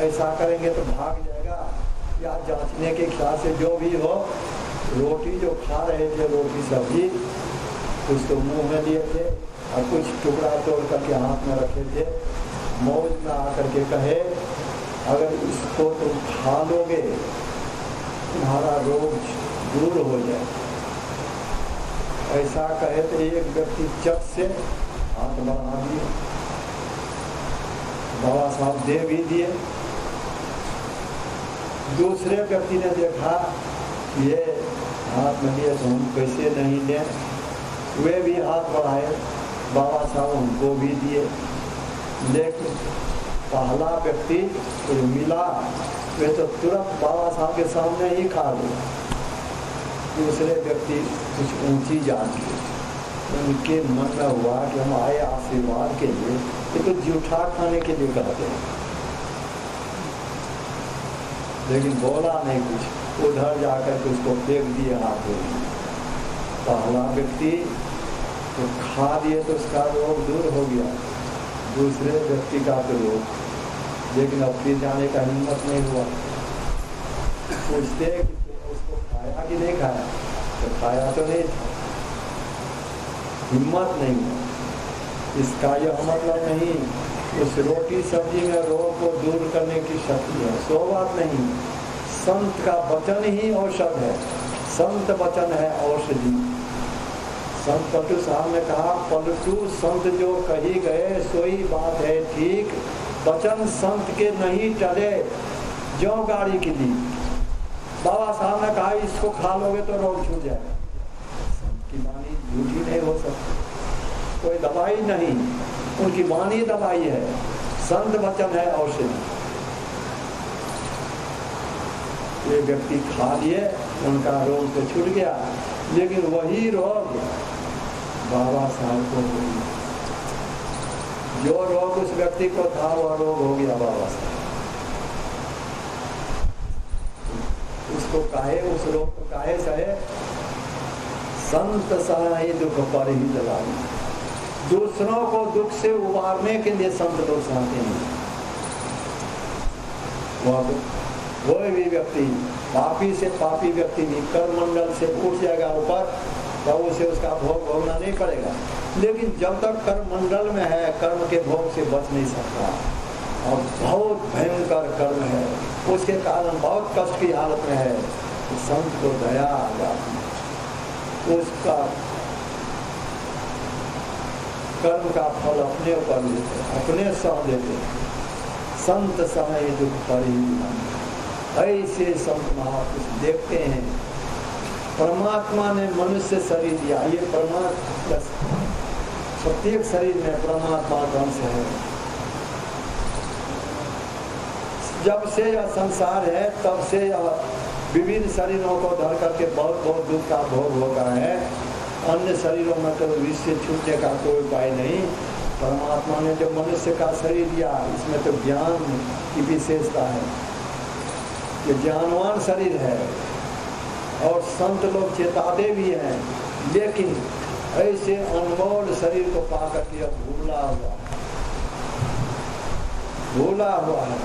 ऐसा करेंगे तो भाग जाएगा, या जांचने के ख्याल से जो भी हो, रोटी जो खा रहे थे, रोटी सब्जी कुछ तो मुंह में लिए थे और कुछ टुकड़ा तोड़ करके हाथ में रखे थे। मौज में आकर के कहे, अगर इसको तुम खा लोगे तुम्हारा रोग दूर हो जाए। ऐसा कहे तो एक व्यक्ति चट से हाथ बढ़ा दिए, बाबा साहब दे भी दिए। दूसरे व्यक्ति ने देखा ये हाथ में लिए तो हम कैसे नहीं दें, वे भी हाथ बढ़ाए, बाबा साहब उनको भी दिए। लेकिन पहला व्यक्ति तो मिला, वे तो तुरंत बाबा साहब के सामने ही खा लिया। दूसरे व्यक्ति कुछ ऊंची जान की, उनके मन में हुआ कि हम आए आशीर्वाद के लिए, ये तो जूठा खाने के लिए कहते हैं, लेकिन बोला नहीं कुछ, उधर जाकर के उसको फेंक दिए हाथ में। पहला व्यक्ति तो खा दिए तो उसका रोग दूर हो गया, दूसरे व्यक्ति का तो रोग, लेकिन अब फिर जाने का हिम्मत नहीं हुआ। पूछते कि उसको खाया कि नहीं खाया, तो खाया तो नहीं था, हिम्मत नहीं हुआ। इसका यह मतलब नहीं उस रोटी सब्जी में रोग को दूर करने की शक्ति है, सो बात नहीं। संत का वचन ही औषध है, संत वचन है औषधि। संत पलटू साहब ने कहा, पलटू संत जो कही गए सोई बात है ठीक, वचन संत के नहीं टले जो गाड़ी की दी। बाबा साहब ने कहा इसको खा लोगे तो रोग छूट जाएगा। संत की वाणी झूठी नहीं हो सकती, कोई दवाई नहीं, उनकी वाणी दवाई है, संत वचन है औषधि। ये व्यक्ति खा लिए, उनका रोग तो छूट गया, लेकिन वही रोग बाबा साहब को हो गया। जो रोग उस व्यक्ति को था वह रोग हो गया बाबा साहब। उसको काहे, उस रोग को काहे सहे, संत सहाय दुख पर ही जलाए। दूसरों को दुख से उबारने के लिए संत लोग चाहते हैं। वह कोई भी व्यक्ति पापी से पापी व्यक्ति भी कर्ममंडल से उठ जाएगा ऊपर, तो उसे उसका भोग भोगना नहीं पड़ेगा। लेकिन जब तक कर्ममंडल में है, कर्म के भोग से बच नहीं सकता, और बहुत भयंकर कर्म है, उसके कारण बहुत कष्ट की हालत में है, तो संत को दया आ जाती है, उसका कर्म का फल अपने ऊपर लेते, अपने सह देते। संत समय दुख परिणाम, ऐसे संत महापुरुष देखते हैं। परमात्मा ने मनुष्य शरीर दिया, ये परमात्मा प्रत्येक शरीर में परमात्मा का अंश है। जब से यह संसार है तब से यह विभिन्न शरीरों को धर करके बहुत बहुत दुख का भोग हो रहा है। अन्य शरीरों में तो इससे छूटने का कोई उपाय नहीं। परमात्मा ने जो मनुष्य का शरीर दिया, इसमें तो ज्ञान की विशेषता है, ये ज्ञानवान शरीर है। और संत लोग चेताते भी हैं, लेकिन ऐसे अनमोल शरीर को पाकर के अब भूला हुआ है।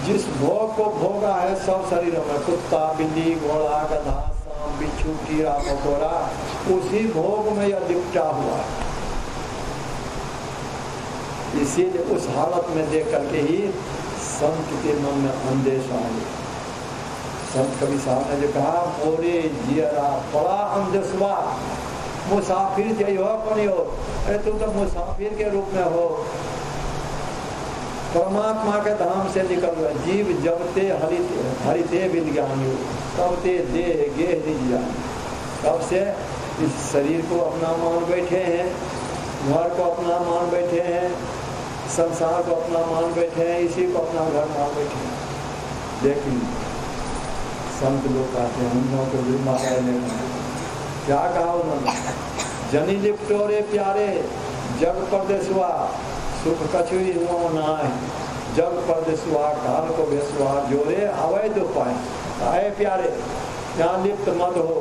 जिस भोग को भोगा है सब शरीरों में, कुत्ता, बिल्ली, घोड़ा, गधा, सांप, बिच्छू, कीड़ा मकोड़ा, उसी भोग में यह लिपटा हुआ है। इसीलिए उस हालत में देख करके ही संत के मन में अंदेशा है। संत कवि साहब ने जो कहा, मोरे जियरा बड़ा अंदेशवा, मुसाफिर जय हो अपनी हो। अरे तू तो मुसाफिर के रूप में हो, परमात्मा के धाम से निकल गए। जीव जबते हरिते विज्ञानी, तब ते देह गेह निज जानी। तब से इस शरीर को अपना मान बैठे हैं, घर को अपना मान बैठे हैं, संसार को अपना मान बैठे हैं, इसी को अपना घर मान बैठे हैं। लेकिन संत लोग कहते हैं, हम लोगों को भी महाराज ने क्या कहा उन्होंने, जनी लिपटो रे प्यारे जग परदेसुआ, सुख कछुई हुआ नाय, जग परदेसुआ काल को बेसुआ, जोरे आवे तो पाए। आए प्यारे, यहाँ लिप्त मत हो,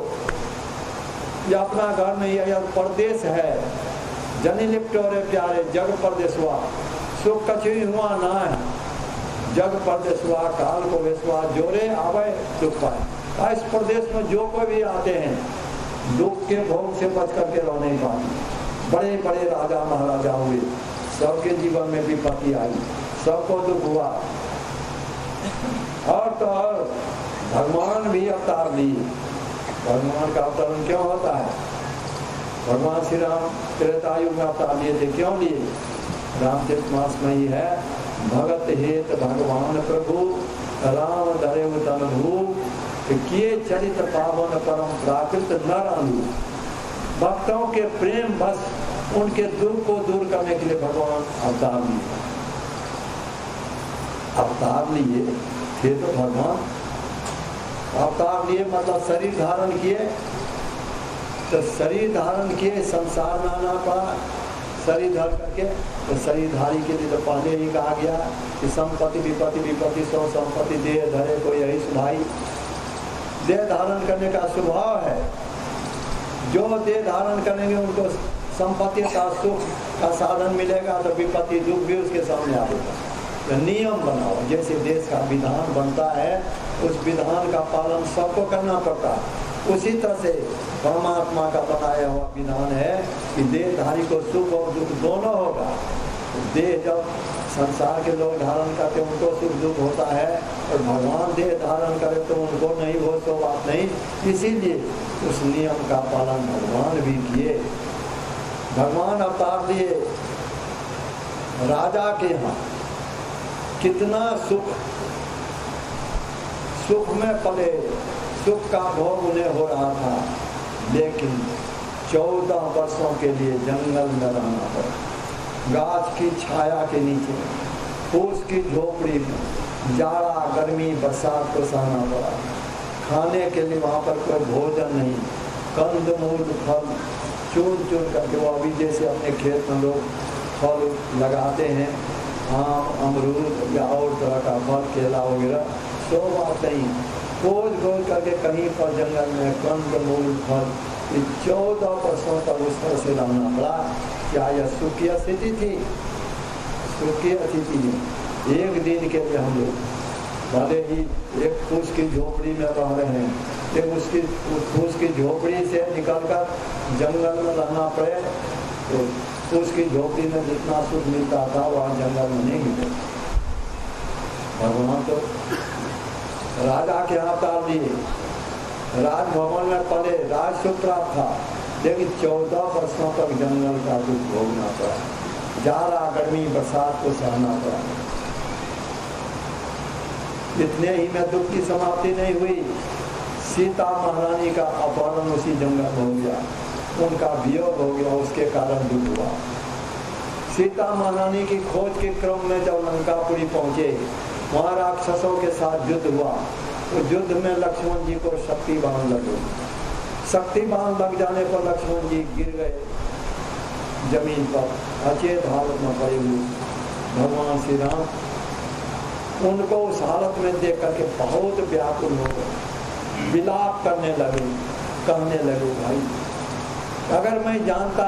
यह अपना घर नहीं है, यह परदेश है। जनी लिप्टो रे प्यारे जग परदेसुआ, सुख कछुई हुआ नाय, जग परदेसुआ काल को बेसुआ, जोरे आवे तो पाए। इस प्रदेश में जो कोई भी आते हैं, दुख के भोग से बच करके रह नहीं पाते। बड़े बड़े राजा महाराजा हुए, सबके जीवन में विपत्ति आई, सबको दुख हुआ। और तो और भगवान भी अवतार लिए। भगवान का अवतरण क्यों होता है? भगवान श्री राम त्रेतायुग में अवतार लिए थे, क्यों लिए? रामचरितमानस में ही है, भगत हेत भगवान प्रभु राम धरे तन भू, किए चरित पावन परम प्राकृत नर अनु। भक्तों के प्रेम बस उनके दुख को दूर करने के लिए भगवान अवतार लिए। अवतार लिए थे तो भगवान अवतार लिए, मतलब शरीर धारण किए। तो शरीर धारण किए, संसार में आना पड़ा शरीर धारण करके। तो शरीरधारी के लिए तो पहले ही कहा गया कि संपत्ति विपत्ति विपत्ति सौ संपत्ति देह धरे कोई यही सुधाई। देह धारण करने का स्वभाव है, जो देह धारण करेंगे उनको संपत्ति का सुख का साधन मिलेगा, तो विपत्ति दुख भी उसके सामने आएगा। तो नियम बनाओ, जैसे देश का विधान बनता है उस विधान का पालन सबको करना पड़ता है। उसी तरह से परमात्मा का बनाया हुआ विधान है कि देहधारी को सुख और दुख दोनों होगा। देह जब संसार के लोग धारण करते उनको सुख दुख होता है, और भगवान देह धारण करे तो उनको नहीं हो, तो बात नहीं। इसीलिए उस नियम का पालन भगवान भी किए। भगवान अवतार दिए राजा के यहाँ, कितना सुख में पड़े, सुख का भोग उन्हें हो रहा था, लेकिन 14 वर्षों के लिए जंगल में रहना पड़ा। गाछ की छाया के नीचे, फूस की झोपड़ी में जाड़ा गर्मी बरसात को सहना पड़ा। खाने के लिए वहाँ पर कोई भोजन नहीं, कंद मूल फल चुन चुन करके, वो अभी जैसे अपने खेत में लोग फल लगाते हैं, आम अमरूद या और तरह का फल केला वगैरह, तो बात नहीं, खोज खोज करके कहीं पर जंगल में कंद मूल फल 14 वर्षों तक उस तरह से रहना पड़ा। क्या यह सुखी स्थिति थी? सुखी स्थिति एक दिन के लिए हम लोग भले ही एक फूस की झोपड़ी में रह रहे हैं, लेकिन उसकी फूस की झोपड़ी से निकलकर जंगल में रहना पड़े तो फूस की झोपड़ी में जितना सुख मिलता था वह जंगल में नहीं मिले। भगवान तो राजा के यहाँ उतार दिए, राजभवन में पड़े, राजसुख प्राप्त था, लेकिन 14 वर्षों तक जंगल का दुख भोगना पड़ा, जाड़ा गर्मी बरसात को सहना पड़ा। इतने ही में दुख की समाप्ति नहीं हुई, सीता महारानी का अपहरण उसी जंगल में हो गया, उनका वियोग हो गया, उसके कारण दुख हुआ। सीता महारानी की खोज के क्रम में जब लंकापुरी पहुंचे, वहां राक्षसों के साथ युद्ध हुआ, तो युद्ध में लक्ष्मण जी को शक्ति बाण लगे, शक्ति बाण लग जाने पर लक्ष्मण जी गिर गए जमीन पर, अचेत हालत में पड़े हुए। भगवान श्री राम उनको उस हालत में देख करके बहुत व्याकुल हो गए, विलाप करने लगे, कहने लगे, भाई अगर मैं जानता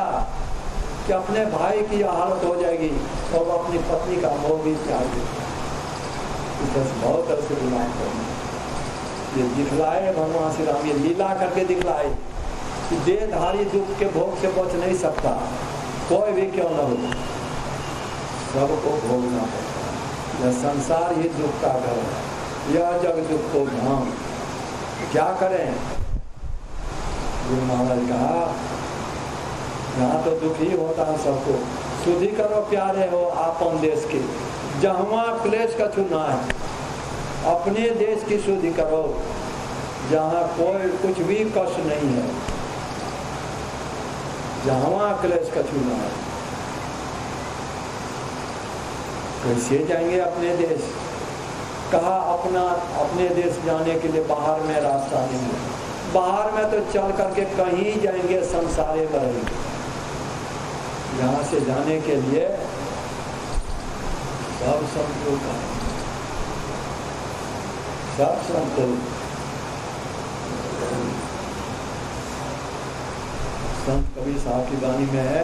कि अपने भाई की यह हालत हो जाएगी तो अपनी पत्नी का मोह भी त्याग बहुत तरह से विलाप करना। ये दिखलाए भगवान श्री राम, ये लीला करके दिखलाए कि देहधारी दुख के भोग से बच नहीं सकता, कोई भी क्यों न हो, सबको भोगना पड़ता। यह संसार ही दुख का घर है, यह जग दुख को धाम। क्या करें? गुरु महाराज कहा यहाँ तो दुख ही होता है सबको, शुद्धि करो प्यारे हो आपन देश के, जहाँ क्लेश का चुना है, अपने देश की शुद्धि करो जहाँ कोई कुछ भी कष्ट नहीं है, जहाँ क्लेश का चुना है। कैसे जाएंगे अपने देश? कहा अपने देश जाने के लिए बाहर में रास्ता नहीं है, बाहर में तो चल करके कहीं जाएंगे, संसारे रहेंगे। यहाँ से जाने के लिए सब संतों का, सब संतों, संत कबीर साहब की वाणी में है,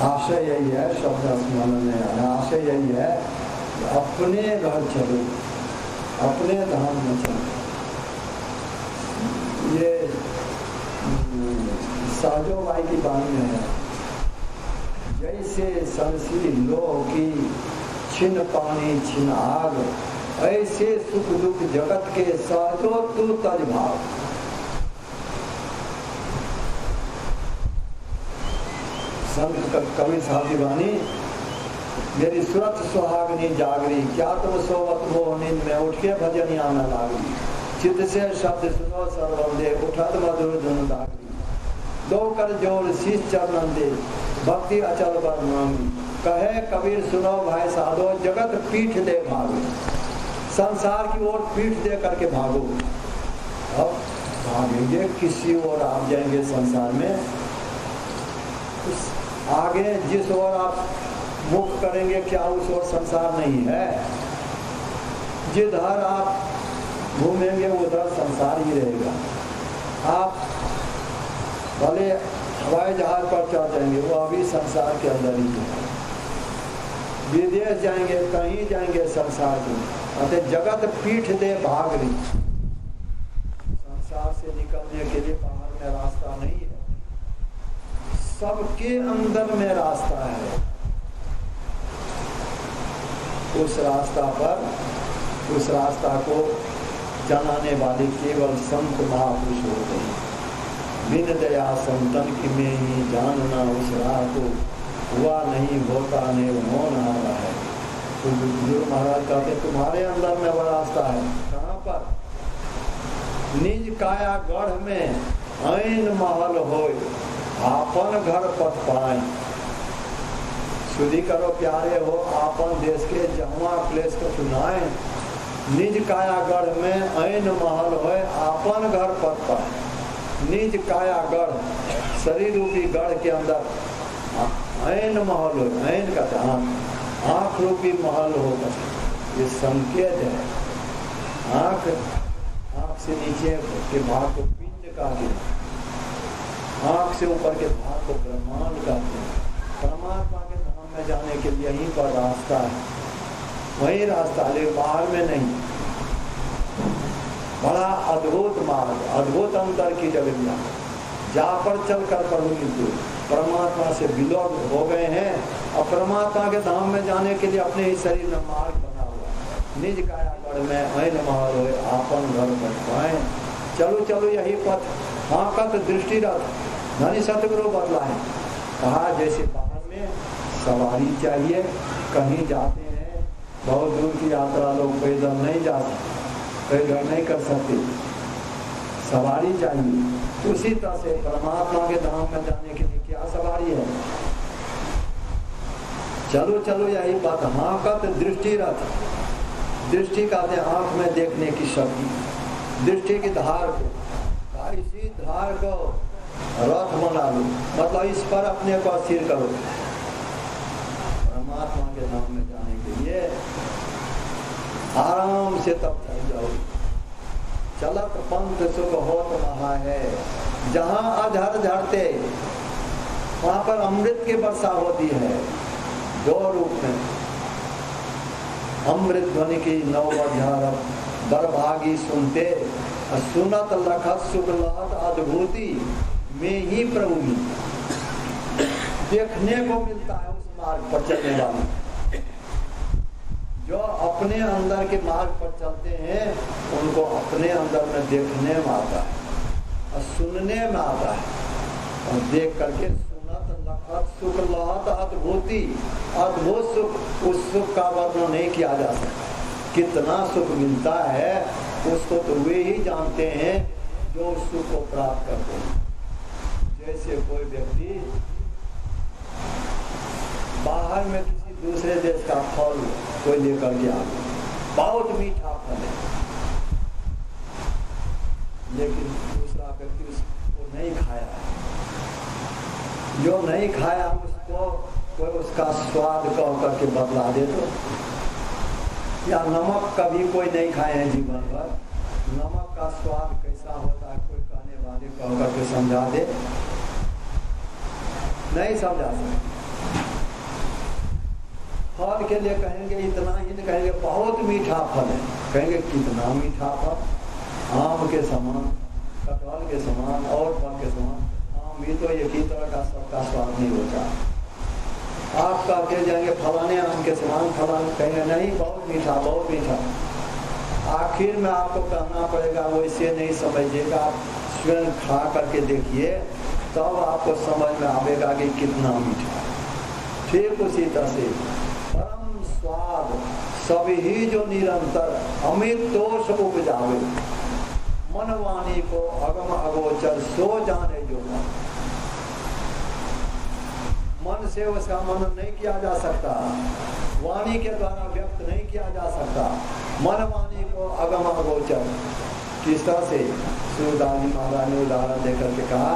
आशय यही है, शब्द स्मरण में आया, आशय यही है अपने घर चलो, अपने धाम में चलो। ये साजो भाई की वाणी में है, जैसे संसी लोह की छिन पानी छिन आग, ऐसे सुख दुख जगत के सहजो तू तज भाव। संत कवि साहब की वाणी, मेरी सुरत सुहागनी जागरी, क्या तुम सोवत मोह नींद में उठ के भजनिया में लागरी, चित्त से शब्द सुनो सर्वम दे, उठत मधुर धुन दागरी, दो कर जोर शीश चरणन दे, भक्ति अचल बर मांगी, कहे कबीर सुनो भाई साधो, जगत पीठ दे भागो, संसार की ओर पीठ दे करके भागो। अब भागेंगे किसी और आप जाएंगे संसार में, आगे जिस ओर आप मुख करेंगे क्या उस ओर संसार नहीं है, जिधर आप घूमेंगे उधर संसार ही रहेगा। आप भले हवाई जहाज पर चढ़ जाएंगे, वो अभी संसार के अंदर ही है, विदेश जाएंगे कहीं जाएंगे संसार में, अतः जगत पीठ दे भाग रही, संसार से निकलने के लिए बाहर में रास्ता नहीं है, सबके अंदर में रास्ता है। उस रास्ता को जनाने वाले केवल संत महापुरुष होते हैं। बिन दया संतन की में ही जानना उस राह को, हुआ नहीं होता नहीं होना है। तो गुरु महाराज कहते तुम्हारे अंदर में वह रास्ता है। कहाँ पर? निज काया गढ़ में ऐन महल होय, आपन घर पथ पाए। शुद्धि करो प्यारे हो आपन देश के, जहाँ क्लेश को चुनाए, निज काया गढ़ में ऐन महल होय, आपन घर पथ पाए। निज काया गढ़, शरीर रूपी गढ़ के अंदर ऐन महल हो, ऐन का जहाँ आँख रूपी महल होगा, ये संकेत है। आँख से नीचे के भाग को पिंड कहते हैं, आँख से ऊपर के भाग को ब्रह्मांड कहते हैं। परमात्मा के धाम में जाने के लिए यहीं पर रास्ता है, वही रास्ता, लेकिन बाहर में नहीं। बड़ा अद्भुत मार्ग, अद्भुत अंतर की जगह, जा पर चल कर प्रभु परमात्मा से विलोप हो गए हैं। और परमात्मा के धाम में जाने के लिए अपने ही शरीर में मार्ग बना हुआ, निज कायागढ़ में ऐन महल होए आपन घर पर पाए। चलो चलो यही पथ, हाँकत दृष्टिरथ धनी सतगुरु बतलाए। कहा जैसे बाहर में सवारी चाहिए, कहीं जाते हैं बहुत दूर की यात्रा, लोग पैदल नहीं जा सकते, पैदल नहीं कर सकते, सवारी चाहिए। उसी तरह से परमात्मा के धाम में जाने के लिए क्या सवारी है? चलो चलो यही बात, हाँकत दृष्टिरथ, दृष्टि कहते हैं आंख में देखने की शक्ति, दृष्टि की धार को, इसी धार को रथ बना लो, मतलब इस पर अपने को स्थिर करो। परमात्मा के धाम में जाने के लिए आराम से तब चल जाओ। चलत पंथ सुख होत महा है, जहां अधर झरते वहां पर अमृत की वर्षा होती है। दो रूप में, अमृत ध्वनि की नवझार बरभागी सुनते, सुनत लखत सुख लहत अद्भुति में ही प्रभु देखने को मिलता है। उस मार्ग पर चलने वाले जो अपने अंदर के मार्ग पर चलते हैं, उनको अपने अंदर में देखने में आता है और सुनने में आता है, और देख करके सुनत लखत सुख लहत अद्भुति, अद्भुत सुख, उस सुख का वर्णन नहीं किया जा सकता। कितना सुख मिलता है उसको तो वे ही जानते हैं जो उस सुख को प्राप्त करते हैं। जैसे कोई व्यक्ति बाहर में किसी दूसरे देश का फल कोई लेकर के आ गया, बहुत मीठा फल है, लेकिन दूसरा व्यक्ति उसको नहीं खाया, जो नहीं खाया उसको कोई उसका स्वाद कह करके बतला दे तो, या नमक कभी कोई नहीं खाए हैं जीवन भर, नमक का स्वाद कैसा होता है कोई कहने वाले कह करके समझा दे, नहीं समझा सकते। फल के लिए कहेंगे इतना ही, कहेंगे बहुत मीठा फल है, कहेंगे कितना मीठा फल, आम के समान, कटहल के समान और फल के समान। आम भी तो एक ही तरह का सबका स्वाद नहीं होता। आप कहते जाएंगे फलाने आम के समान, फलाने, कहेंगे नहीं बहुत मीठा, बहुत मीठा। आखिर में आपको कहना पड़ेगा वैसे नहीं समझिएगा, आप स्वयं खा करके देखिए, तब आपको समझ में आएगा कि कितना मीठा। ठीक उसी तरह से परम स्वाद सभी जो निरंतर अमित दोष उपजावे, मनवाणी को अगम अगोचर सो जाने जो मन से उसका मनन नहीं किया जा सकता, वाणी के द्वारा व्यक्त नहीं किया जा सकता। मन वाणी को अगम अगोचर किस तरह से सूरदास जी महाराज ने उदाहरण देकर के कहा,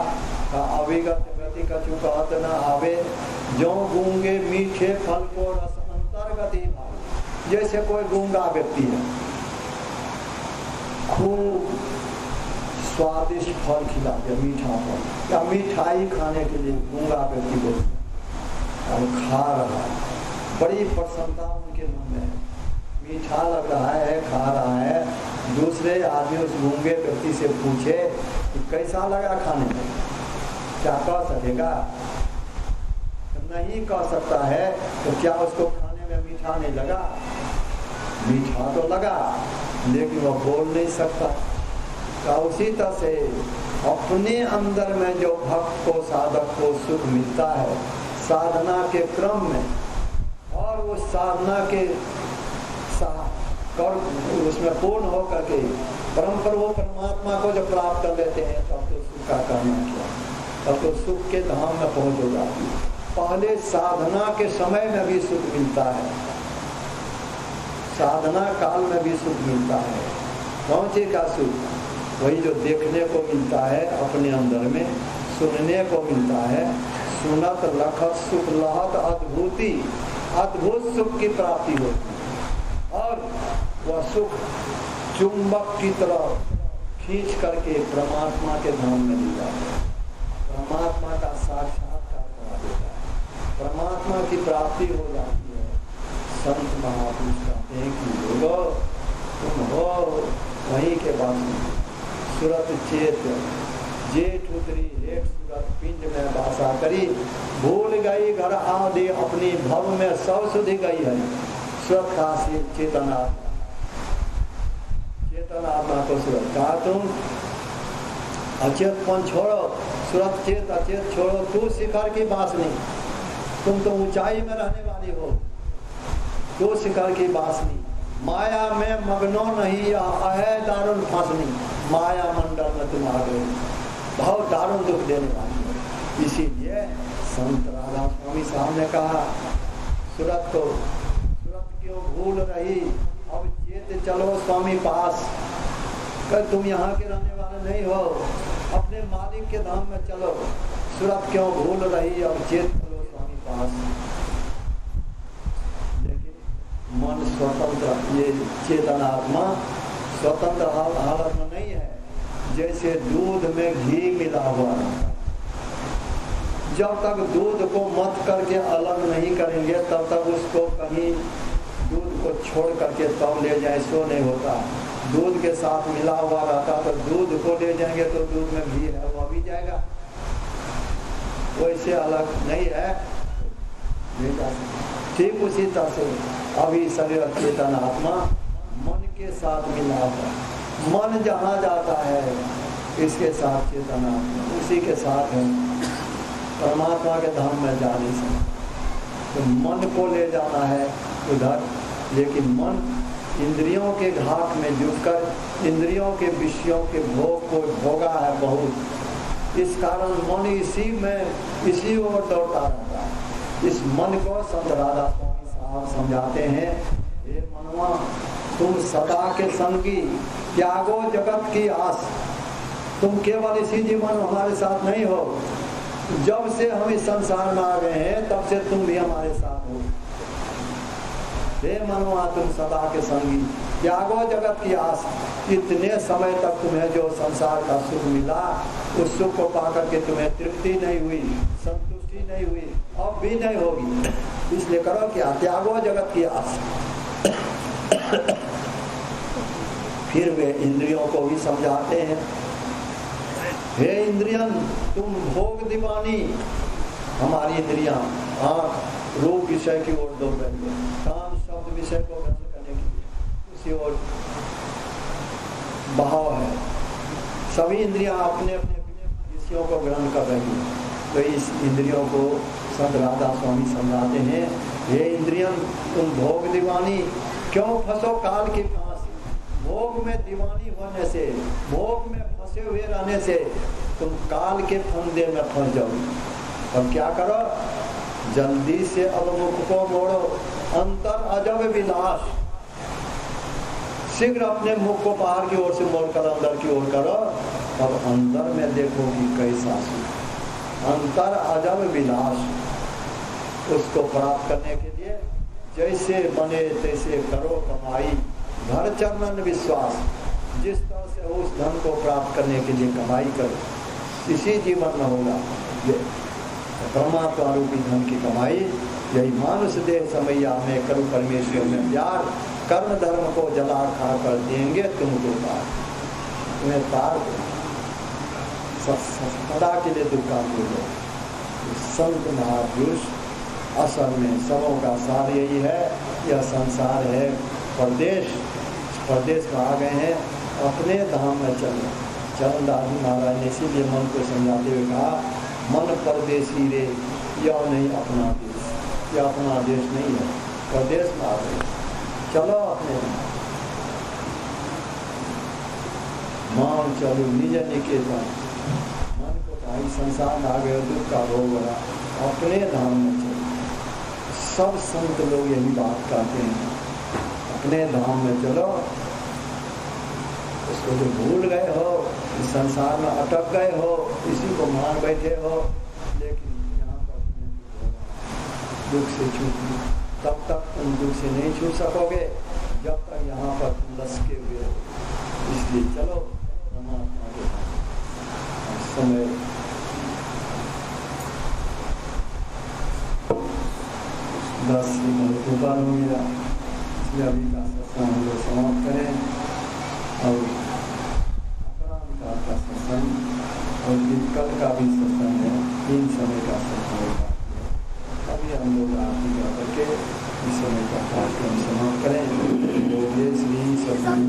अविगत गति कछु कहत न आवे, जो गूंगे मीठे फल को रस अंतर्गत ही भावे। जैसे कोई गूंगा व्यक्ति है, खूब स्वादिष्ट फल खिलाते, मीठा फल या मिठाई खाने के लिए गूंगा व्यक्ति को और खा रहा है, बड़ी प्रसन्नता उनके मन में, मीठा लग रहा है, खा रहा है। दूसरे आदमी उस गूंगे व्यक्ति से पूछे कि कैसा लगा खाने में, क्या कह सकेगा? नहीं कह सकता है। तो क्या उसको खाने में मीठा नहीं लगा? मीठा तो लगा, लेकिन वह बोल नहीं सकता। तो उसी तरह से अपने अंदर में जो भक्त को, साधक को सुख मिलता है साधना के क्रम में, और वो साधना के उसमें पूर्ण हो करके परम प्रभु परमात्मा को जब प्राप्त कर लेते हैं, तब तो सुख का कहना क्या, तब तो सुख के धाम में पहुंच हो जाती है। पहले साधना के समय में भी सुख मिलता है, साधना काल में भी सुख मिलता है। कौन सी का सुख? वही जो देखने को मिलता है अपने अंदर में, सुनने को मिलता है, सुनत लखत सुख लहत अद्भुति अद्भुत सुख की प्राप्ति होती है और वह सुख चुंबक की तरह खींच करके परमात्मा के धाम में ले जाता है, परमात्मा का साक्षात्कार करा देता है, परमात्मा की प्राप्ति हो जाती है। संत महापुरुष कहते हैं कि लोगो तुम हो वहीं के वासी, सुरत चेत जेठ उतरी एक सूरत पिंड में वासा करी, भूल गई घर आदि अपनी भव में सब सुधि गई है। सुरत का चेतना, चेतना आत्मा को सुरत कहा तुम अचेतपन छोड़ो, सुरत चेत अचेत छोड़ो, तू शिखर की बासनी, तुम तो ऊंचाई में रहने वाली हो, तू शिखर की बासनी, माया में मग्नो नहीं अहे दारुण फंसनी, माया मंडल में तुम आ गए, बहुत दारुण दुख देने वाली है। इसीलिए संत राधा स्वामी साहब ने कहा सूरत को, सूरत क्यों भूल रही, अब चेत चलो स्वामी पास, कर तुम यहाँ के रहने वाले नहीं हो, अपने मालिक के धाम में चलो, सूरत क्यों भूल रही, अब चेत चलो स्वामी पास। लेकिन मन स्वतंत्र, ये चेतनात्मा स्वतंत्र हालत में नहीं है, जैसे दूध में घी मिला हुआ है। जब तक दूध को मत करके अलग नहीं करेंगे तब तक उसको कहीं दूध को छोड़ करके तब ले जाए सो नहीं होता। दूध के साथ मिला हुआ रहता तो दूध को ले जाएंगे तो दूध में घी है वो भी जाएगा, वैसे अलग नहीं है, ठीक उसी तरह से अभी शरीर चेतन आत्मा मन के साथ मिला हुआ, मन जहाँ जाता है इसके साथ चेतना उसी के साथ है, परमात्मा के धाम में जाने से तो मन को ले जाना है उधर, लेकिन मन इंद्रियों के घाट में जुटकर इंद्रियों के विषयों के भोग को भोगा है बहुत, इस कारण मन इसी ओर दौड़ता रहता है। इस मन को संत राधा स्वामी साहब समझाते हैं, हे मनवा तुम सदा के संगी, त्यागो जगत की आस, तुम केवल इसी जीवन हमारे साथ नहीं हो, जब से हम इस संसार में आ गए हैं तब से तुम भी हमारे साथ हो। हे मनवा तुम सदा के संगी, त्यागो जगत की आस, इतने समय तक तुम्हें जो संसार का सुख मिला उस सुख को पाकर के तुम्हें तृप्ति नहीं हुई, संतुष्टि नहीं हुई, अब भी नहीं होगी, इसलिए करो क्या, त्यागो जगत की आस। फिर वे इंद्रियों को भी समझाते हैं, हे इंद्रियन तुम भोग दीवानी, हमारी इंद्रियां आंख रूप विषय की ओर दौड़ रही है, कान शब्द विषय को ग्रहण करने के लिए उसी ओर बहाव है, सभी इंद्रियां अपने अपने विषयों को ग्रहण कर रही है। तो इस इंद्रियों को संत राधा स्वामी समझाते हैं, हे इंद्रियन तुम भोग दीवानी, क्यों फंसो काल की फांस, भोग में दीवानी होने से, भोग में फंसे हुए रहने से तुम काल के फंदे में फंस जाओ। और क्या करो, जल्दी से अब मुख को मोड़ो, अंतर अजब विलास, शीघ्र अपने मुख को बाहर की ओर से मोड़कर अंदर की ओर करो, अब अंदर में देखो कि कैसा सुख, अंतर अजब विलास, उसको प्राप्त करने के लिए जैसे बने तैसे करो कमाई, घर चरणन विश्वास, जिस तरह से उस धन को प्राप्त करने के लिए कमाई करो, इसी जीवन में होगा ये परमात्मा रूपी धन की कमाई। यही मानुष देह समैया में करो परमेश्वर में प्यार, कर्म धर्म को जला खा कर देंगे तुमको पार, तुम्हें पार सदा के लिए दुर्गा बोलो। संत महापुरुष असल में सबों का सार यही है, यह संसार है परदेश, परदेश में आ गए हैं, अपने धाम में चलो। चरणदास महाराज ने इसीलिए मन को समझाते हुए कहा, मन परदेसी रे, यह नहीं अपना देश, यह अपना देश नहीं है, परदेश में आ गए, चलो अपने मान चलो निज निकेतन, मन को भाई संसार में आ गए, दुख का भोग हो रहा, अपने धाम में चलो। सब संत लोग यही बात कहते हैं, अपने धाम में चलो। उसको जो भूल गए हो, इस संसार में अटक गए हो, इसी को मान बैठे हो, लेकिन यहाँ पर दुख से छूट तब तक तुम दुख से नहीं छू सकोगे जब तक यहाँ पर तुम लसके हुए हो। इसलिए चलो परमात्मा के समय 10 से बहुत ऊपर हो गया, इसलिए अभी का सत्संग हम लोग समाप्त करें और अपराध का सत्संग और कल का भी सत्संग है, 3 समय का सत्संग होगा। अभी हम लोग आरती का करके इस समय का कार्यक्रम समाप्त करें। श्री सत्संग